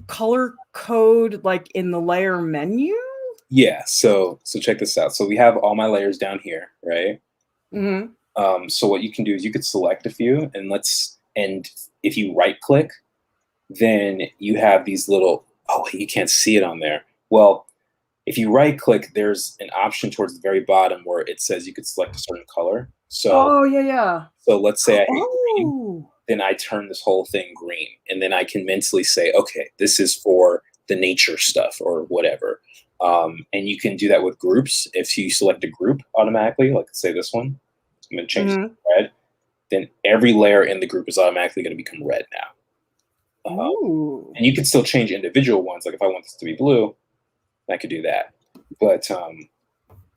Color code like in the layer menu? Yeah, so check this out. So we have all my layers down here, right? Mm-hmm. So what you can do is you could select a few, and if you right click, then you have these little, oh, you can't see it on there. Well, if you right click, there's an option towards the very bottom where it says you could select a certain color. Oh yeah, yeah. So let's say I hate green, Oh. then I turn this whole thing green, and then I can mentally say, okay, this is for the nature stuff or whatever. And you can do that with groups. If you select a group automatically, like say this one, I'm going to change it to red, then every layer in the group is automatically going to become red now. Ooh. And you can still change individual ones. Like if I want this to be blue, I could do that. But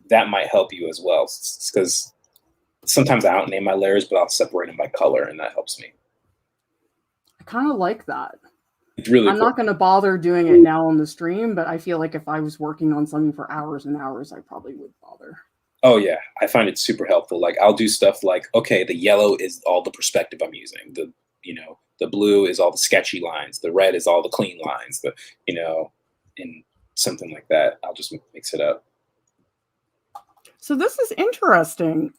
that might help you as well, because sometimes I don't name my layers, but I'll separate them by color, and that helps me. I kind of like that. It's really I'm cool. not going to bother doing it now on the stream, but I feel like if I was working on something for hours and hours, I probably would bother. Oh yeah, I find it super helpful. Like I'll do stuff like, okay, the yellow is all the perspective I'm using. The blue is all the sketchy lines. The red is all the clean lines. And something like that. I'll just mix it up. So this is interesting.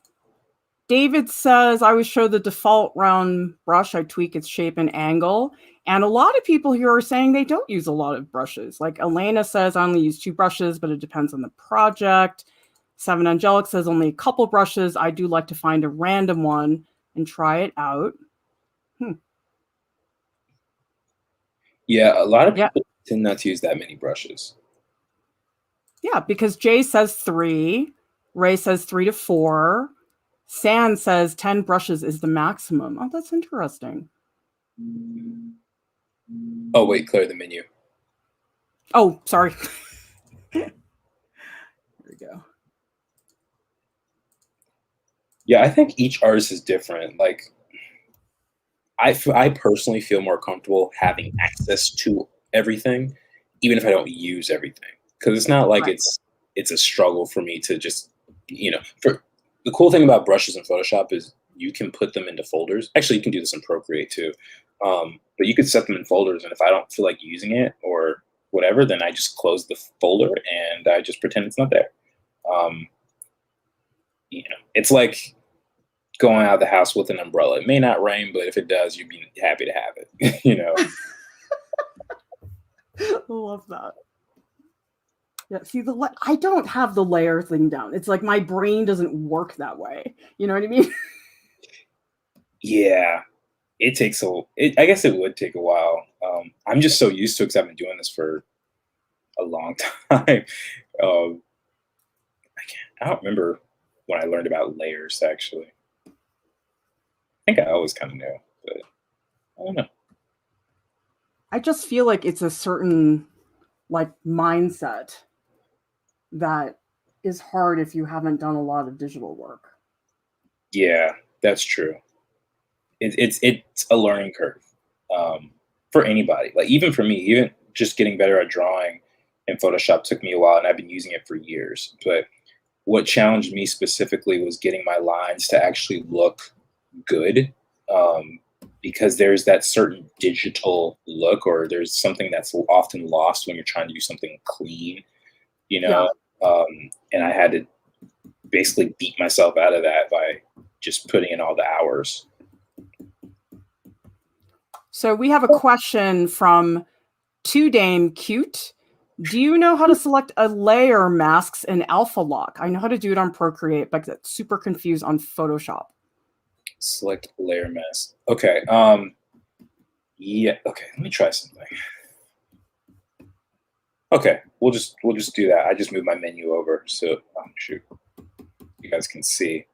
David says, I would show the default round brush. I tweak its shape and angle. And a lot of people here are saying they don't use a lot of brushes. Like Elena says, I only use 2 brushes, but it depends on the project. Seven Angelic says only a couple brushes. I do like to find a random one and try it out. Yeah, a lot of people tend not to use that many brushes. Yeah, because Jay says 3. Ray says 3 to 4. San says 10 brushes is the maximum. Oh, that's interesting. Oh, wait, clear the menu. Oh, sorry. Here we go. Yeah, I think each artist is different. Like, I personally feel more comfortable having access to everything, even if I don't use everything. Because it's not like Right. it's a struggle for me to just, for the cool thing about brushes in Photoshop is you can put them into folders. Actually, you can do this in Procreate too. But you could set them in folders, and if I don't feel like using it or whatever, then I just close the folder and I just pretend it's not there. It's like going out of the house with an umbrella. It may not rain, but if it does, you'd be happy to have it. I love that. Yeah, see, I don't have the layer thing down. It's like my brain doesn't work that way. You know what I mean? Yeah, it takes I guess it would take a while. I'm just so used to it because I've been doing this for a long time. I don't remember when I learned about layers, actually. think I always kind of knew, but I don't know. I just feel like it's a certain like mindset that is hard if you haven't done a lot of digital work. Yeah, that's true. It's a learning curve for anybody. Like even for me, even just getting better at drawing in Photoshop took me a while, and I've been using it for years. But what challenged me specifically was getting my lines to actually look good, um, because there's that certain digital look, or there's something that's often lost when you're trying to do something clean, you Yeah. know. And I had to basically beat myself out of that by just putting in all the hours. So we have a question from Two Dame Cute. Do you know how to select a layer masks in Alpha Lock? I know how to do it on Procreate, but that's super confused on Photoshop. Select layer mask. Okay. Yeah. Okay. Let me try something. Okay. We'll just do that. I just moved my menu over so shoot, you guys can see.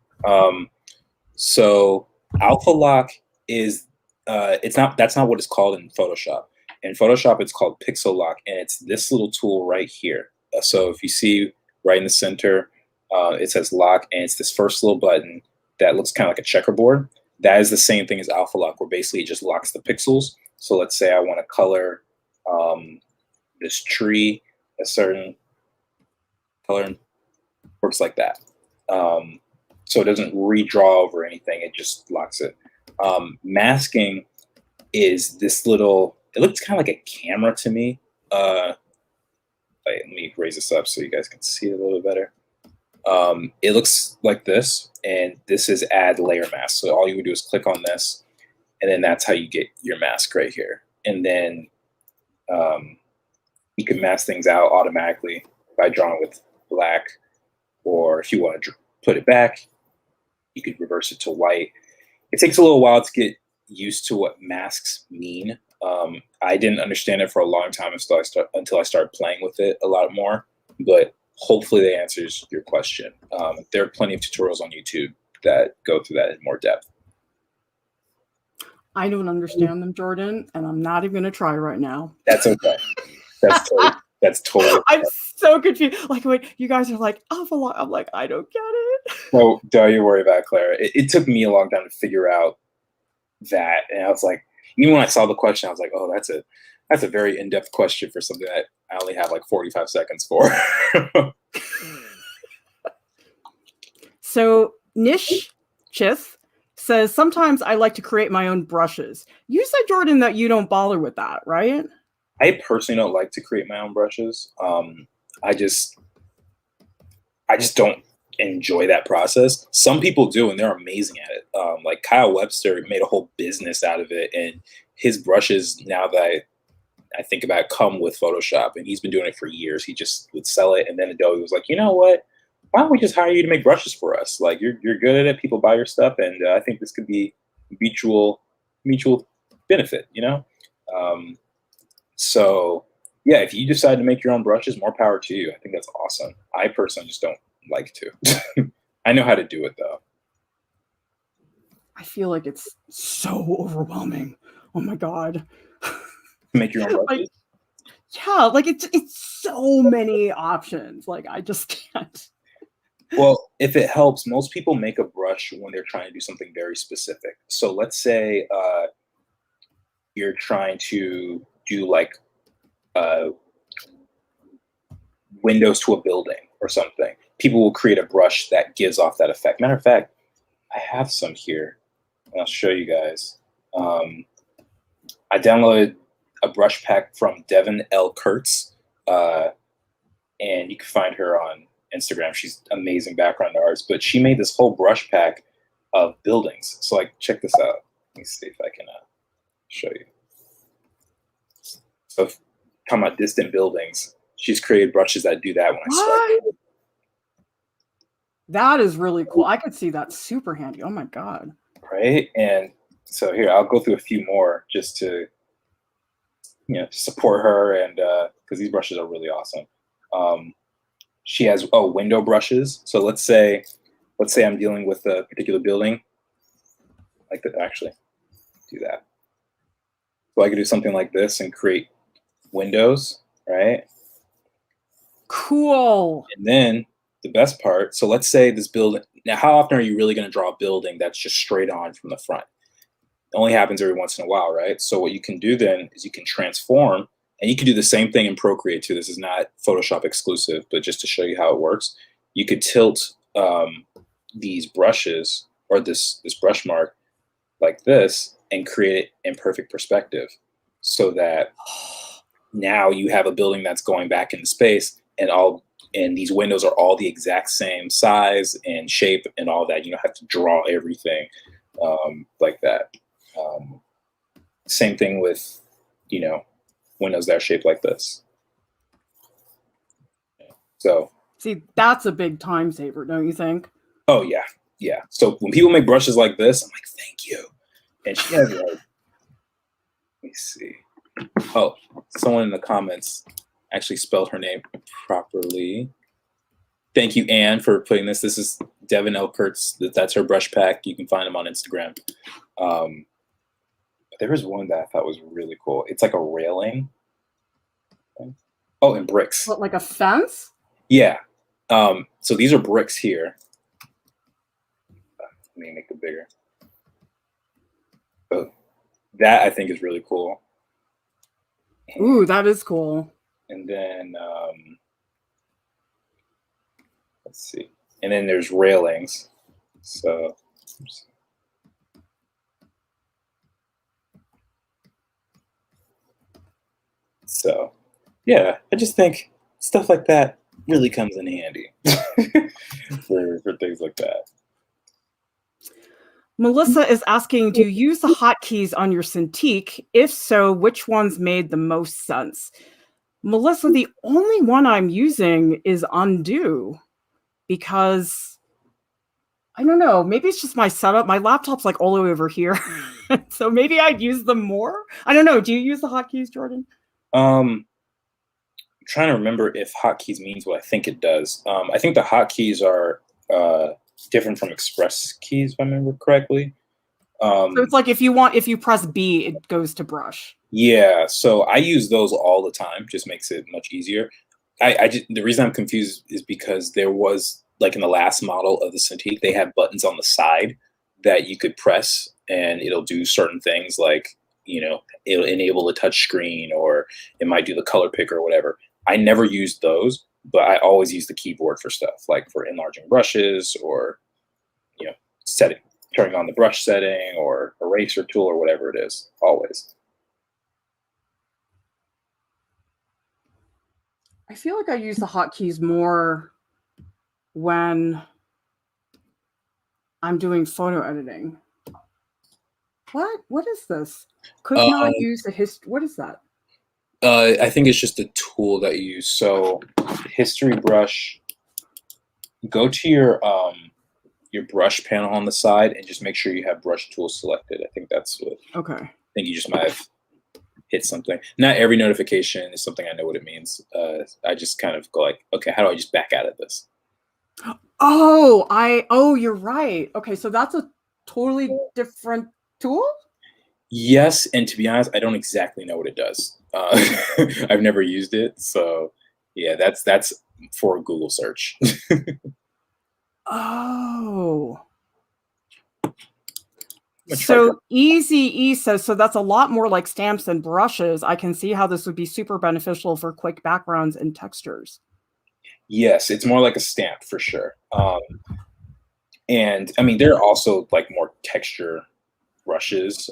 So Alpha Lock is it's not that's not what it's called in Photoshop. In Photoshop, it's called Pixel Lock, and it's this little tool right here. So if you see right in the center, it says lock, and it's this first little button that looks kind of like a checkerboard. That is the same thing as Alpha Lock, where basically it just locks the pixels. So let's say I want to color this tree a certain color, works like that. So it doesn't redraw over anything; it just locks it. Masking is this little. It looks kind of like a camera to me. Wait, let me raise this up so you guys can see it a little bit better. It looks like this, and this is add layer mask. So all you would do is click on this, and then that's how you get your mask right here. And then you can mask things out automatically by drawing with black, or if you want to put it back, you could reverse it to white. It takes a little while to get used to what masks mean. I didn't understand it for a long time until I started playing with it a lot more. But hopefully that answers your question. There are plenty of tutorials on YouTube that go through that in more depth. I don't understand them, Jordan, and I'm not even going to try right now. That's okay. That's totally. I'm so confused. Like, wait, you guys are like Alpha Lock. I'm like, I don't get it. No, don't you worry about it, Clara. It took me a long time to figure out that, and I was like, even when I saw the question, I was like, oh, that's a very in-depth question for something that I only have like 45 seconds for. So Nish Chith says, sometimes I like to create my own brushes. You said, Jordan, that you don't bother with that, right? I personally don't like to create my own brushes. I just don't enjoy that process. Some people do, and they're amazing at it. Like Kyle Webster made a whole business out of it, and his brushes, now that I think about it, come with Photoshop, and he's been doing it for years. He just would sell it, and then Adobe was like, you know what? Why don't we just hire you to make brushes for us? Like you're good at it. People buy your stuff, and I think this could be mutual benefit. So yeah, if you decide to make your own brushes, more power to you. I think that's awesome. I personally just don't like to. I know how to do it though. I feel like it's so overwhelming. Oh my god. Make your own brushes. Yeah, like it's so many options. Like I just can't. Well, if it helps, most people make a brush when they're trying to do something very specific. So let's say you're trying to do like windows to a building or something. People will create a brush that gives off that effect. Matter of fact, I have some here, and I'll show you guys. I downloaded a brush pack from Devin L. Kurtz, and you can find her on Instagram. She's amazing background artist, but she made this whole brush pack of buildings. So like, check this out. Let me see if I can show you. So talking about distant buildings, she's created brushes that do that when I start. That is really cool. I could see that super handy. Oh my god. Right? And so here, I'll go through a few more just to support her, and because these brushes are really awesome. She has window brushes. So let's say I'm dealing with a particular building. like that. Actually, do that. So I could do something like this and create windows, right? Cool. And then the best part, so let's say this building, now how often are you really going to draw a building that's just straight on from the front? It only happens every once in a while, right? So what you can do then is you can transform, and you can do the same thing in Procreate too. This is not Photoshop exclusive, but just to show you how it works, you could tilt these brushes or this brush mark like this and create it in perfect perspective, so that now you have a building that's going back into space, and these windows are all the exact same size and shape and all that. You don't have to draw everything like that. Same thing with, windows that are shaped like this. So, See, that's a big time saver, don't you think? oh yeah, yeah. So when people make brushes like this, I'm like, thank you. And she has like, let me see. Oh, someone in the comments actually spelled her name properly. Thank you, Anne, for putting this. This is Devin Elkert's. That's her brush pack. You can find them on Instagram. There was one that I thought was really cool. It's like a railing. Oh, and bricks. What, like a fence? Yeah. So these are bricks here. Let me make it bigger. So that I think is really cool. Ooh, that is cool. And then let's see. And then there's railings. So oops. So yeah, I just think stuff like that really comes in handy for things like that. Melissa is asking, do you use the hotkeys on your Cintiq? If so, which ones made the most sense? Melissa, the only one I'm using is undo, because I don't know, maybe it's just my setup. My laptop's like all the way over here. So maybe I'd use them more. I don't know. Do you use the hotkeys, Jordan? I'm trying to remember if hotkeys means what I think it does. I think the hotkeys are different from express keys, if I remember correctly. So it's like if you press B, it goes to brush. Yeah, so I use those all the time. Just makes it much easier. The reason I'm confused is because there was, like, in the last model of the Cintiq, they had buttons on the side that you could press and it'll do certain things, like, it'll enable a touch screen, or it might do the color picker or whatever. I never used those, but I always use the keyboard for stuff like for enlarging brushes, or turning on the brush setting or eraser tool or whatever it is. Always. I feel like I use the hotkeys more when I'm doing photo editing. What is this? Could not use the history. What is that? I think it's just a tool that you use. So history brush, go to your brush panel on the side and just make sure you have brush tool selected. I think that's what. Okay. I think you just might have hit something. Not every notification is something I know what it means. I just kind of go like, okay, how do I just back out of this? Oh, you're right. Okay, so that's a totally different tool? Yes, and to be honest, I don't exactly know what it does. I've never used it, so yeah, that's for a Google search. Oh. So Easy E says, so that's a lot more like stamps than brushes. I can see how this would be super beneficial for quick backgrounds and textures. Yes, it's more like a stamp for sure. And I mean, there are also like more texture brushes.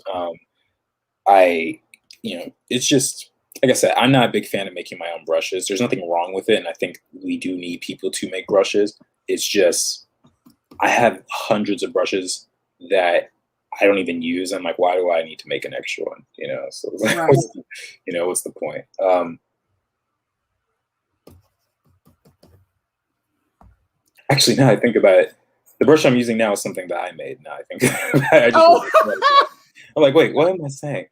It's just, like I said, I'm not a big fan of making my own brushes. There's nothing wrong with it, and I think we do need people to make brushes. It's just, I have hundreds of brushes that I don't even use. I'm like, why do I need to make an extra one? So right. What's the point? Actually, now I think about it, the brush I'm using now is something that I made. Now I think I'm like, wait, what am I saying?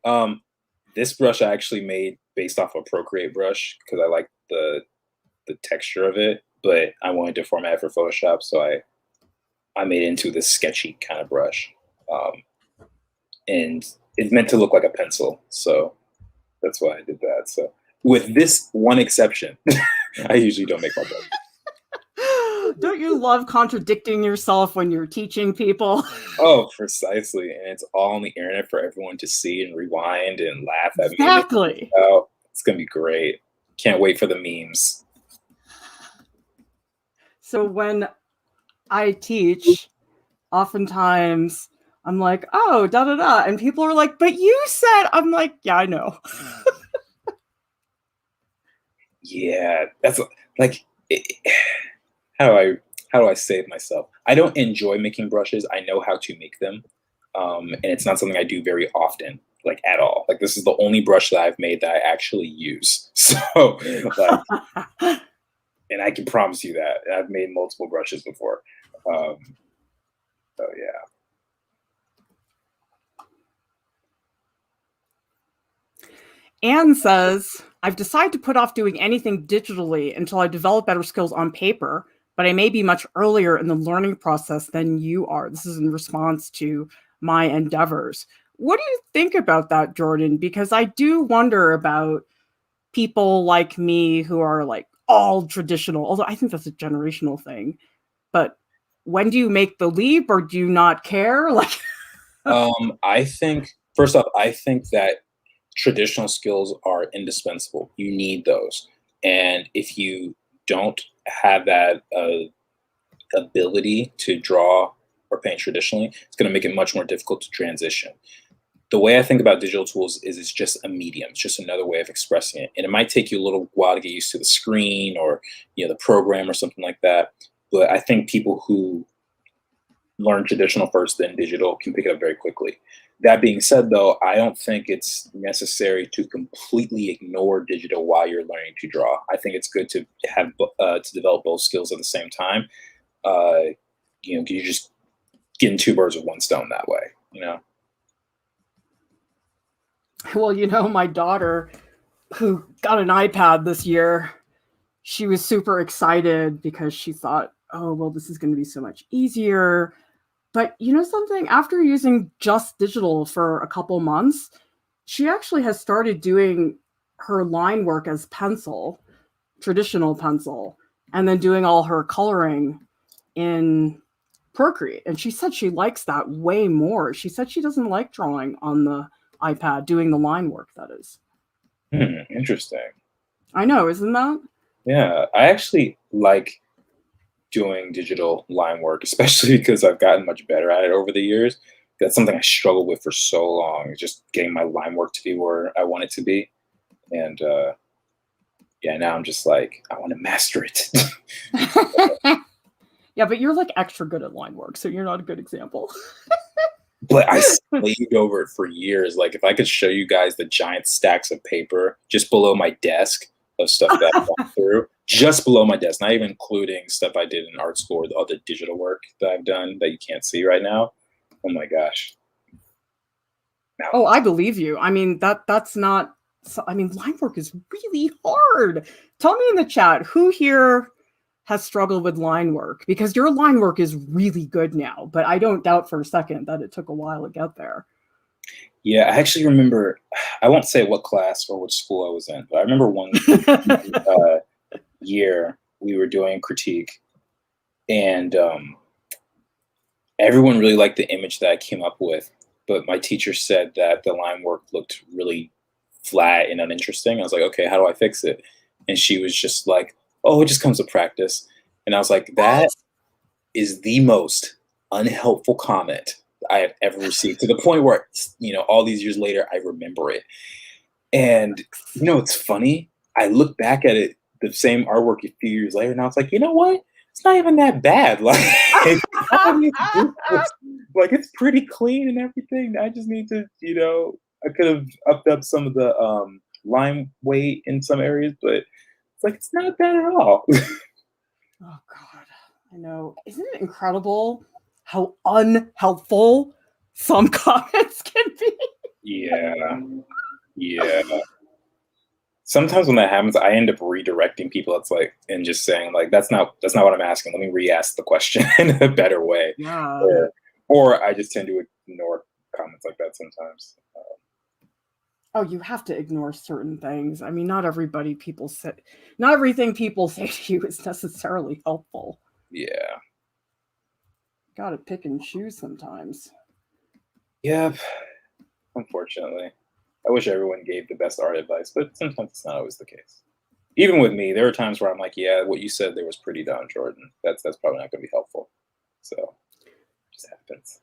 This brush I actually made based off a Procreate brush because I like the texture of it, but I wanted to format it for Photoshop, so I made it into this sketchy kind of brush. and it's meant to look like a pencil. So that's why I did that. So with this one exception, I usually don't make my brushes. Don't you love contradicting yourself when you're teaching people? Oh, precisely. And it's all on the internet for everyone to see and rewind and laugh at me. Exactly. It's going to be great. Can't wait for the memes. So when I teach, oftentimes I'm like, oh, da da da. And people are like, but you said, I'm like, yeah, I know. Yeah, that's like, how do I save myself? I don't enjoy making brushes. I know how to make them. And it's not something I do very often, like at all. Like this is the only brush that I've made that I actually use. So like, and I can promise you that I've made multiple brushes before. So yeah. Anne says, I've decided to put off doing anything digitally until I develop better skills on paper, but I may be much earlier in the learning process than you are. This is in response to my endeavors. What do you think about that, Jordan? Because I do wonder about people like me who are like all traditional, although I think that's a generational thing. But when do you make the leap, or do you not care? Like, I think first off, I think that traditional skills are indispensable. You need those. And if you don't have that ability to draw or paint traditionally, it's going to make it much more difficult to transition. The way I think about digital tools is it's just a medium. It's just another way of expressing it. And it might take you a little while to get used to the screen or the program or something like that. But I think people who learn traditional first, then digital can pick it up very quickly. That being said, though, I don't think it's necessary to completely ignore digital while you're learning to draw. I think it's good to have to develop both skills at the same time. You just getting two birds with one stone that way. well, my daughter who got an iPad this year, she was super excited because she thought, oh, well, this is going to be so much easier. But something, after using just digital for a couple months, she actually has started doing her line work as pencil, traditional pencil, and then doing all her coloring in Procreate. And she said she likes that way more. She said she doesn't like drawing on the iPad, doing the line work, that is. Interesting. I know, isn't that? Yeah, I actually like doing digital line work, especially because I've gotten much better at it over the years. That's something I struggled with for so long, just getting my line work to be where I want it to be. And yeah, now I'm just like, I want to master it. Yeah, but you're like extra good at line work, so you're not a good example. But I slaved over it for years. Like if I could show you guys the giant stacks of paper just below my desk of stuff that I've gone through, just below my desk, not even including stuff I did in art school or the other digital work that I've done that you can't see right now. Oh my gosh. Oh, I believe you. I mean, that's not, line work is really hard. Tell me in the chat, who here has struggled with line work? Because your line work is really good now, but I don't doubt for a second that it took a while to get there. Yeah, I actually remember, I won't say what class or which school I was in, but I remember one year we were doing critique, and everyone really liked the image that I came up with, but my teacher said that the line work looked really flat and uninteresting. I was like, okay, how do I fix it? And she was just like, oh, it just comes with practice. And I was like, that is the most unhelpful comment I have ever received, to the point where, all these years later, I remember it. And, it's funny. I look back at it, the same artwork a few years later, and I was like, you know what? It's not even that bad. Like, like it's pretty clean and everything. I just need to, I could have upped up some of the line weight in some areas, but it's like, it's not bad at all. Oh God, I know. Isn't it incredible how unhelpful some comments can be? Yeah. Sometimes when that happens, I end up redirecting people. It's like, and just saying like, that's not what I'm asking. Let me re-ask the question in a better way. Yeah. Or I just tend to ignore comments like that sometimes. Oh, you have to ignore certain things. I mean, not everything people say to you is necessarily helpful. Yeah. Got to pick and choose sometimes. Yep. Unfortunately, I wish everyone gave the best art advice, but sometimes it's not always the case. Even with me, there are times where I'm like, yeah, what you said there was pretty dumb, Jordan. That's probably not going to be helpful. So it just happens.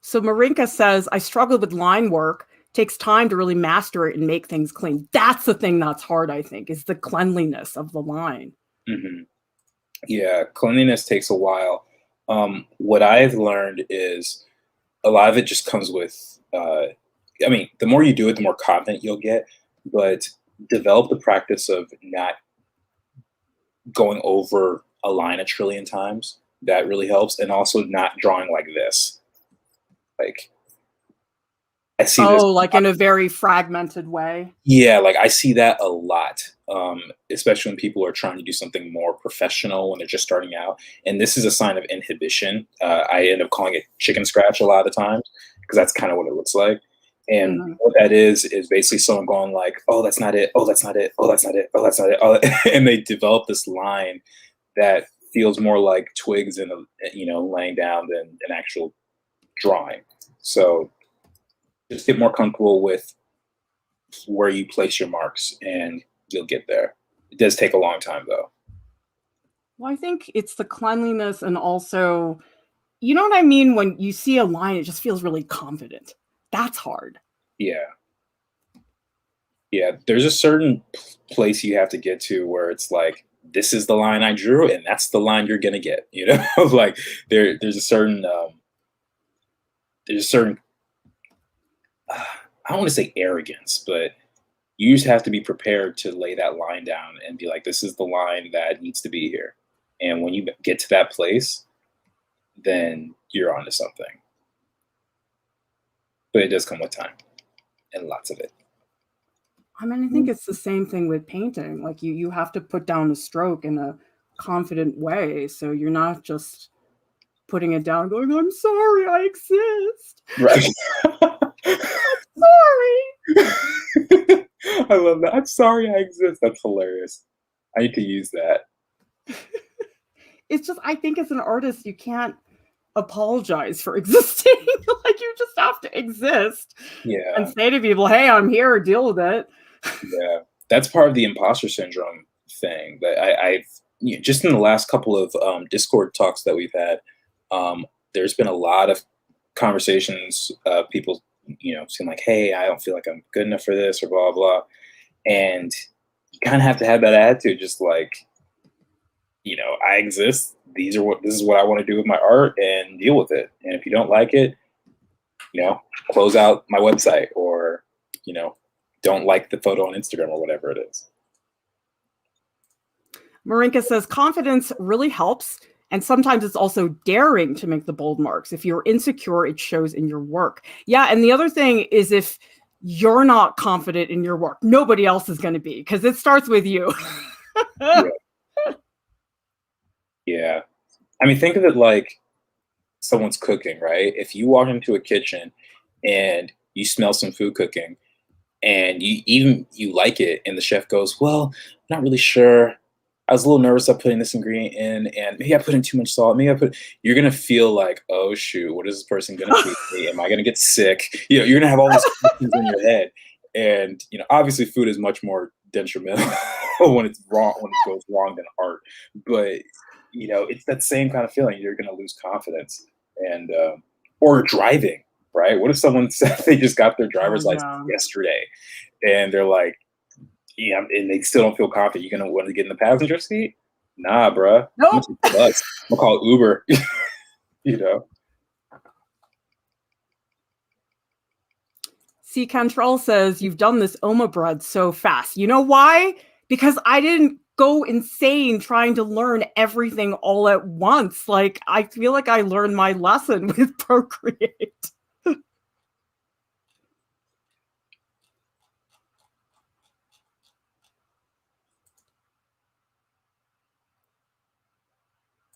So Marinka says, I struggle with line work. Takes time to really master it and make things clean. That's the thing that's hard, I think, is the cleanliness of the line. Hmm. Yeah, cleanliness takes a while. What I've learned is a lot of it just comes with, I mean, the more you do it, the more confident you'll get, but develop the practice of not going over a line a trillion times. That really helps. And also not drawing like this. Like, I see this. Oh, like in a very fragmented way. Yeah, like I see that a lot, especially when people are trying to do something more professional when they're just starting out. And this is a sign of inhibition. I end up calling it chicken scratch a lot of the times because that's kind of what it looks like. And Mm-hmm. what that is basically someone going like, "Oh, that's not it. Oh, that's not it. Oh, that's not it. Oh, that's not it." Oh, and they develop this line that feels more like twigs and laying down than an actual drawing. So just get more comfortable with where you place your marks and you'll get there. It does take a long time though. Well, I think it's the cleanliness and also, you know what I mean? When you see a line, it just feels really confident. That's hard. Yeah. Yeah. There's a certain place you have to get to where it's like, this is the line I drew and that's the line you're gonna get, like there's a certain there's a certain I don't want to say arrogance, but you just have to be prepared to lay that line down and be like, this is the line that needs to be here. And when you get to that place, then you're onto something. But it does come with time and lots of it. I mean, I think it's the same thing with painting. Like you have to put down a stroke in a confident way. So you're not just putting it down going, I'm sorry, I exist. Right. Sorry. I love that. I'm sorry I exist. That's hilarious. I need to use that. It's just, I think as an artist, you can't apologize for existing. Like you just have to exist and Yeah. say to people, hey, I'm here, deal with it. Yeah. That's part of the imposter syndrome thing that I've just in the last couple of Discord talks that we've had, there's been a lot of conversations, people, seem like, hey, I don't feel like I'm good enough for this or blah, blah. And you kind of have to have that attitude, just like, I exist. This is what I want to do with my art and deal with it. And if you don't like it, close out my website or, don't like the photo on Instagram or whatever it is. Marinka says confidence really helps. And sometimes it's also daring to make the bold marks. If you're insecure, it shows in your work. Yeah. And the other thing is if you're not confident in your work, nobody else is going to be because it starts with you. Yeah. Yeah. I mean, think of it like someone's cooking, right? If you walk into a kitchen and you smell some food cooking and you like it and the chef goes, well, I'm not really sure. I was a little nervous about putting this ingredient in and maybe I put in too much salt. You're going to feel like, oh shoot, what is this person going to feed me? Am I going to get sick? You're going to have all these questions in your head. And, obviously food is much more detrimental when it's wrong, when it goes wrong than art. But, it's that same kind of feeling. You're going to lose confidence and, or driving, right? What if someone said they just got their driver's license yesterday and they're like, yeah, and they still don't feel confident? You're gonna want to get in the passenger seat? Nah, bruh. Nope. I'm gonna call Uber. See, Cantrell says you've done this Oma bread so fast. You know why? Because I didn't go insane trying to learn everything all at once. Like I feel like I learned my lesson with Procreate.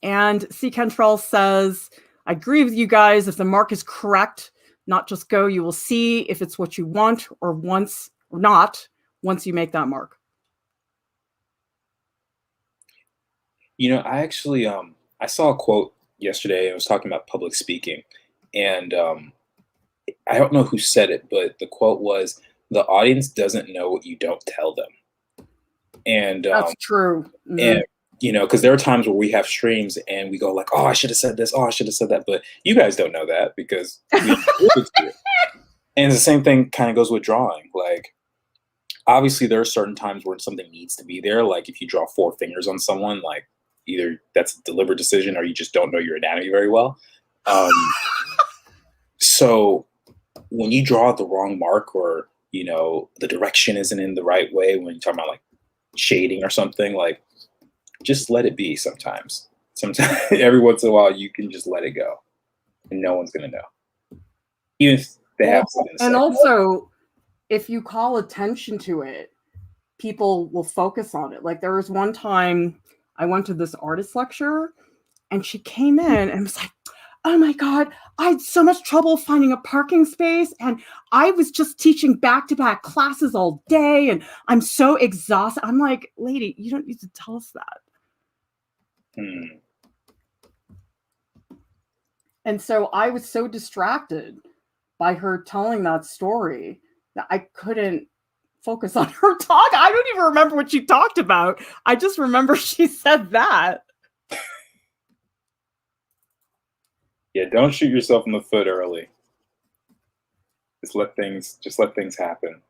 And C. Cantrell says, I agree with you guys. If the mark is correct, not just go. You will see if it's what you want or not once you make that mark. I actually I saw a quote yesterday. I was talking about public speaking, and I don't know who said it, but the quote was, "The audience doesn't know what you don't tell them." And That's true. and because there are times where we have streams and we go like, "Oh, I should have said this. Oh, I should have said that," but you guys don't know that because we alluded to it. And the same thing kind of goes with drawing. Like, obviously, there are certain times where something needs to be there. Like, if you draw four fingers on someone, like either that's a deliberate decision or you just don't know your anatomy very well. So when you draw the wrong mark, or the direction isn't in the right way, when you're talking about like shading or something, like just let it be. Sometimes every once in a while you can just let it go and no one's gonna know, even if they have something to say. And also, if you call attention to it, people will focus on it. Like, there was one time I went to this artist lecture and she came in and was like, "Oh my God, I had so much trouble finding a parking space. And I was just teaching back-to-back classes all day. And I'm so exhausted." I'm like, "Lady, you don't need to tell us that." And so I was so distracted by her telling that story that I couldn't focus on her talk. I don't even remember what she talked about. I just remember she said that. Yeah, don't shoot yourself in the foot early. Just let things happen.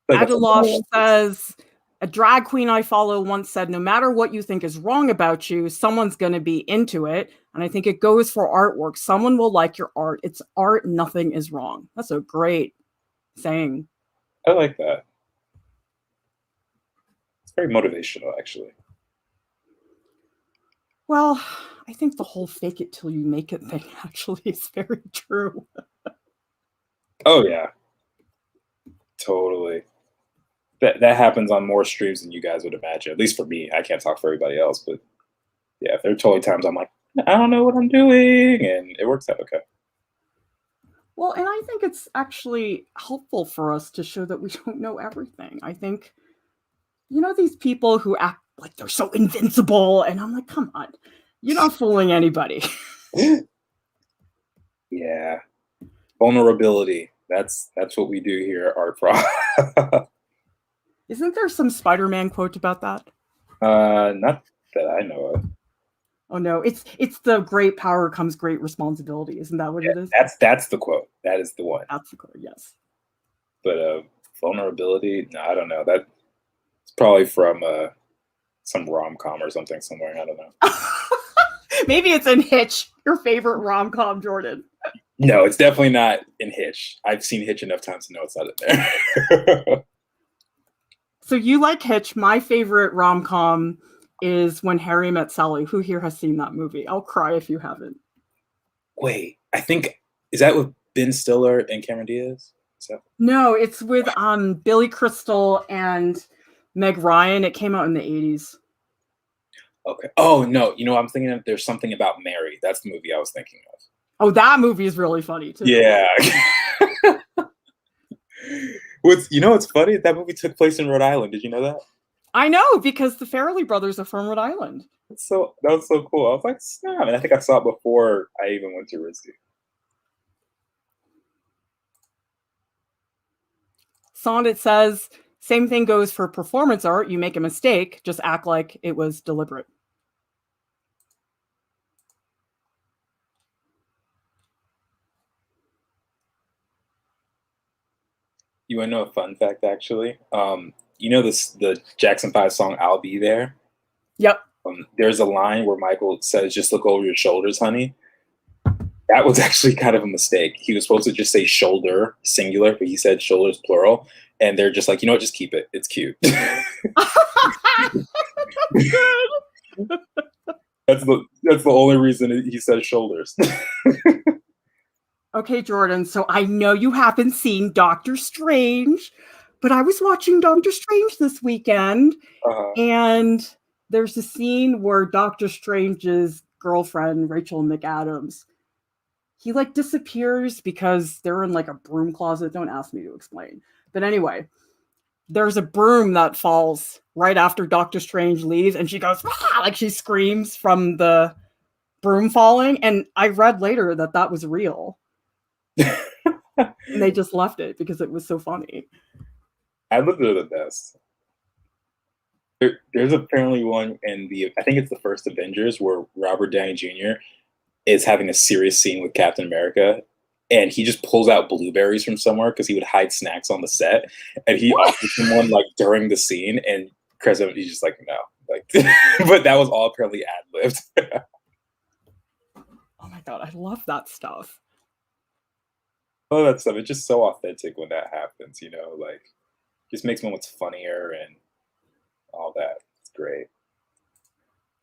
Adalosh says, "A drag queen I follow once said, 'No matter what you think is wrong about you, someone's going to be into it.' And I think it goes for artwork. Someone will like your art. It's art. Nothing is wrong." That's a great saying. I like that. It's very motivational, actually. Well, I think the whole fake it till you make it thing actually is very true. Oh yeah, totally. That happens on more streams than you guys would imagine. At least for me. I can't talk for everybody else, but yeah, there are totally times I'm like, I don't know what I'm doing, and it works out okay. Well, and I think it's actually helpful for us to show that we don't know everything. I think, these people who act like they're so invincible, and I'm like, come on, you're not fooling anybody. Yeah, vulnerability. That's what we do here at Art Prof. Isn't there some Spider-Man quote about that? Not that I know of. Oh no, it's the great power comes great responsibility. Isn't that what it is? That's the quote. That is the one. That's the quote, yes. But vulnerability, no, I don't know. That's probably from some rom-com or something somewhere. I don't know. Maybe it's in Hitch, your favorite rom-com, Jordan. No, it's definitely not in Hitch. I've seen Hitch enough times to know it's not in there. So you like Hitch. My favorite rom-com is When Harry Met Sally. Who here has seen that movie? I'll cry if you haven't. Wait, I think, is that with Ben Stiller and Cameron Diaz? No, it's with Billy Crystal and Meg Ryan. It came out in the 80s. Okay. Oh no, I'm thinking of There's Something About Mary. That's the movie I was thinking of. Oh, that movie is really funny too. Yeah. What's funny? That movie took place in Rhode Island. Did you know that? I know, because the Farrelly brothers are from Rhode Island. That was so cool. I was like, snap. And I think I saw it before I even went to RISD. Sonnet says, "Same thing goes for performance art. You make a mistake, just act like it was deliberate." You want to know a fun fact, actually? The Jackson 5 song, "I'll Be There"? Yep. There's a line where Michael says, "Just look over your shoulders, honey." That was actually kind of a mistake. He was supposed to just say shoulder, singular, but he said shoulders, plural. And they're just like, you know what, just keep it. It's cute. Good. That's the only reason he says shoulders. Okay, Jordan, so I know you haven't seen Doctor Strange, but I was watching Doctor Strange this weekend, and There's a scene where Doctor Strange's girlfriend, Rachel McAdams, he like disappears because they're in like a broom closet. Don't ask me to explain. But anyway, there's a broom that falls right after Doctor Strange leaves, and she goes, ah! Like she screams from the broom falling. And I read later that that was real. And they just left it because it was so funny. I looked at the best. There's apparently one in I think it's the first Avengers where Robert Downey Jr. is having a serious scene with Captain America, and he just pulls out blueberries from somewhere because he would hide snacks on the set, and he offers someone like during the scene, and Chris Evans, he's just like, no, like, but that was all apparently ad-libbed. Oh my god, I love that stuff. Oh, that stuff, it's just so authentic when that happens, you know, like, just makes moments funnier and all that. It's great.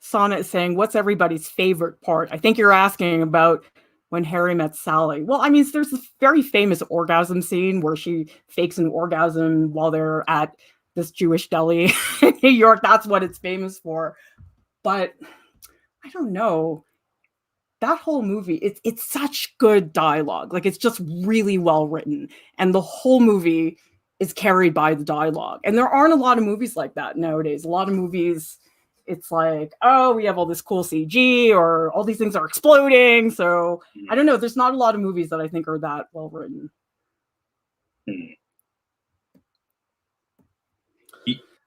Sonnet is saying, what's everybody's favorite part? I think you're asking about When Harry Met Sally. Well, I mean, there's this very famous orgasm scene where she fakes an orgasm while they're at this Jewish deli in New York. That's what it's famous for. But I don't know. That whole movie, it's such good dialogue. Like, it's just really well written. And the whole movie is carried by the dialogue. And there aren't a lot of movies like that nowadays. A lot of movies, it's like, oh, we have all this cool CG, or all these things are exploding. So I don't know. There's not a lot of movies that I think are that well written.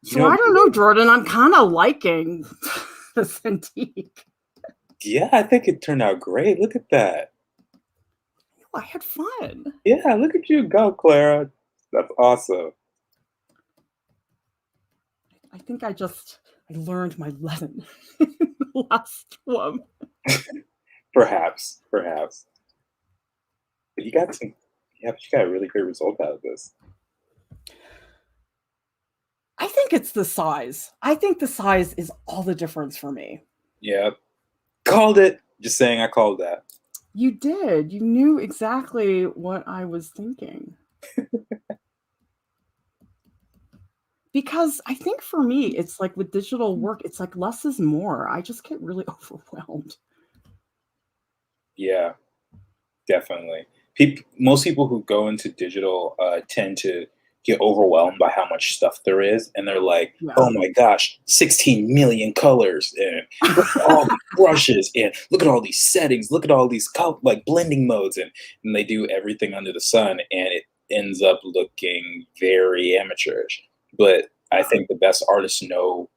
So I don't know, Jordan. I'm kind of liking the Cintiq. Yeah, I think it turned out great. Look at that. I had fun. Yeah, look at you go, Clara. That's awesome. I think I learned my lesson in the last one. Perhaps. But you got a really great result out of this. I think it's the size. I think the size is all the difference for me. Yeah. Called it. Just saying I called that. You did. You knew exactly what I was thinking. Because I think for me, it's like with digital work, it's like less is more. I just get really overwhelmed. Yeah, definitely. Most people who go into digital tend to get overwhelmed by how much stuff there is, and they're like, yeah. Oh my gosh, 16 million colors, and look at all the brushes, and look at all these settings, look at all these like blending modes, and they do everything under the sun, and it ends up looking very amateurish. But I think the best artists know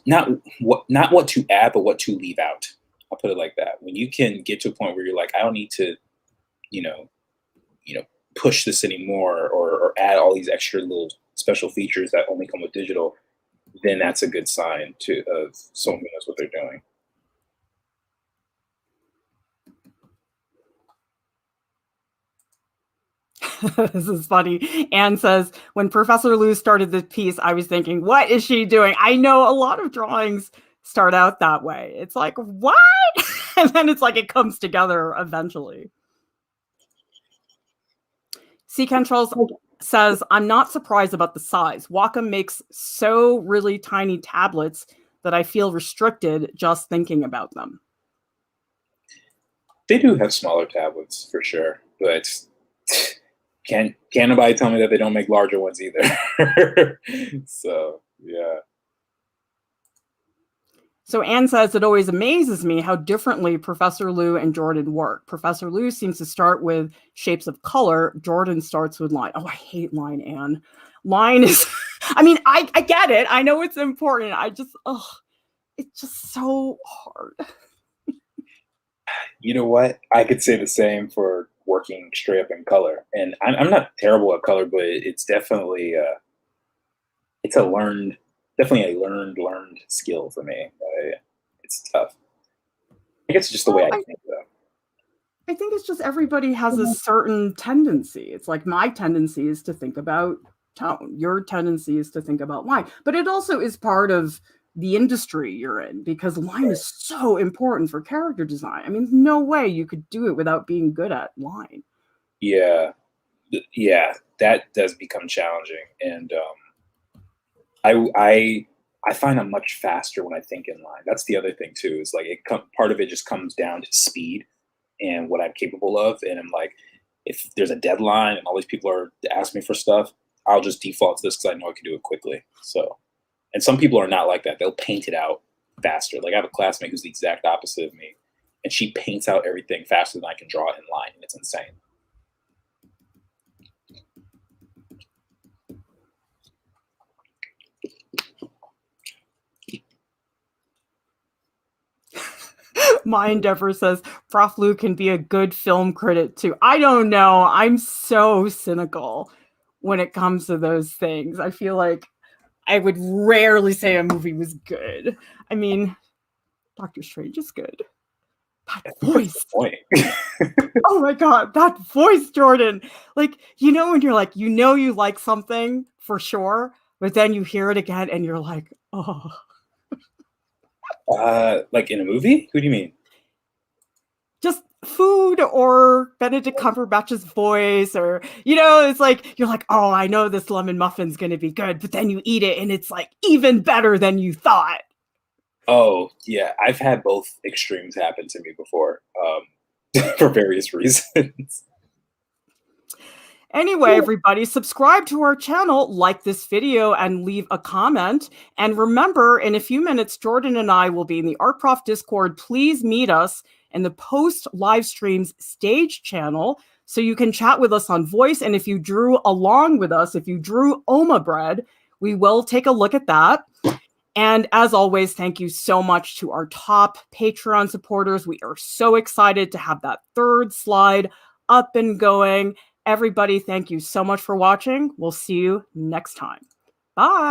not what to add, but what to leave out. I'll put it like that. When you can get to a point where you're like, I don't need to, push this anymore, or add all these extra little special features that only come with digital, then that's a good sign of someone who knows what they're doing. This is funny. Anne says, when Professor Lieu started the piece, I was thinking, what is she doing? I know a lot of drawings start out that way. It's like, what? And then it's like it comes together eventually. C. Cantrell says, I'm not surprised about the size. Wacom makes so really tiny tablets that I feel restricted just thinking about them. They do have smaller tablets for sure, but can't nobody tell me that they don't make larger ones either. So, yeah. So Anne says, it always amazes me how differently Professor Lieu and Jordan work. Professor Lieu seems to start with shapes of color. Jordan starts with line. Oh, I hate line, Anne. Line is, I mean, I get it. I know it's important. It's just so hard. You know what? I could say the same for working straight up in color. And I'm not terrible at color, but it's definitely, definitely a learned skill for me. It's tough. I guess it's just the way I think, though. I think it's just everybody has a certain tendency. It's like my tendency is to think about tone. Your tendency is to think about line. But it also is part of the industry you're in, because line is so important for character design. I mean, there's no way you could do it without being good at line. Yeah, that does become challenging. And I I find I'm much faster when I think in line. That's the other thing too. Is like part of it just comes down to speed and what I'm capable of. And I'm like, if there's a deadline and all these people are asking me for stuff, I'll just default to this because I know I can do it quickly. So, and some people are not like that. They'll paint it out faster. Like I have a classmate who's the exact opposite of me, and she paints out everything faster than I can draw it in line, and it's insane. My Endeavor says Prof Lieu can be a good film critic too. I don't know. I'm so cynical when it comes to those things. I feel like I would rarely say a movie was good. I mean, Doctor Strange is good. That voice. Oh my God, that voice, Jordan. Like, you know, when you're like, you know, you like something for sure, but then you hear it again and you're like, oh. Like in a movie? Who do you mean? Just food or Benedict Cumberbatch's voice, or, you know, it's like, you're like, oh, I know this lemon muffin's going to be good, but then you eat it and it's like even better than you thought. Oh, yeah. I've had both extremes happen to me before, for various reasons. Anyway, everybody, subscribe to our channel, like this video, and leave a comment. And remember, in a few minutes, Jordan and I will be in the Art Prof Discord. Please meet us in the post live streams stage channel so you can chat with us on voice. And if you drew along with us, if you drew Oma bread, we will take a look at that. And as always, thank you so much to our top Patreon supporters. We are so excited to have that third slide up and going. Everybody, thank you so much for watching. We'll see you next time. Bye.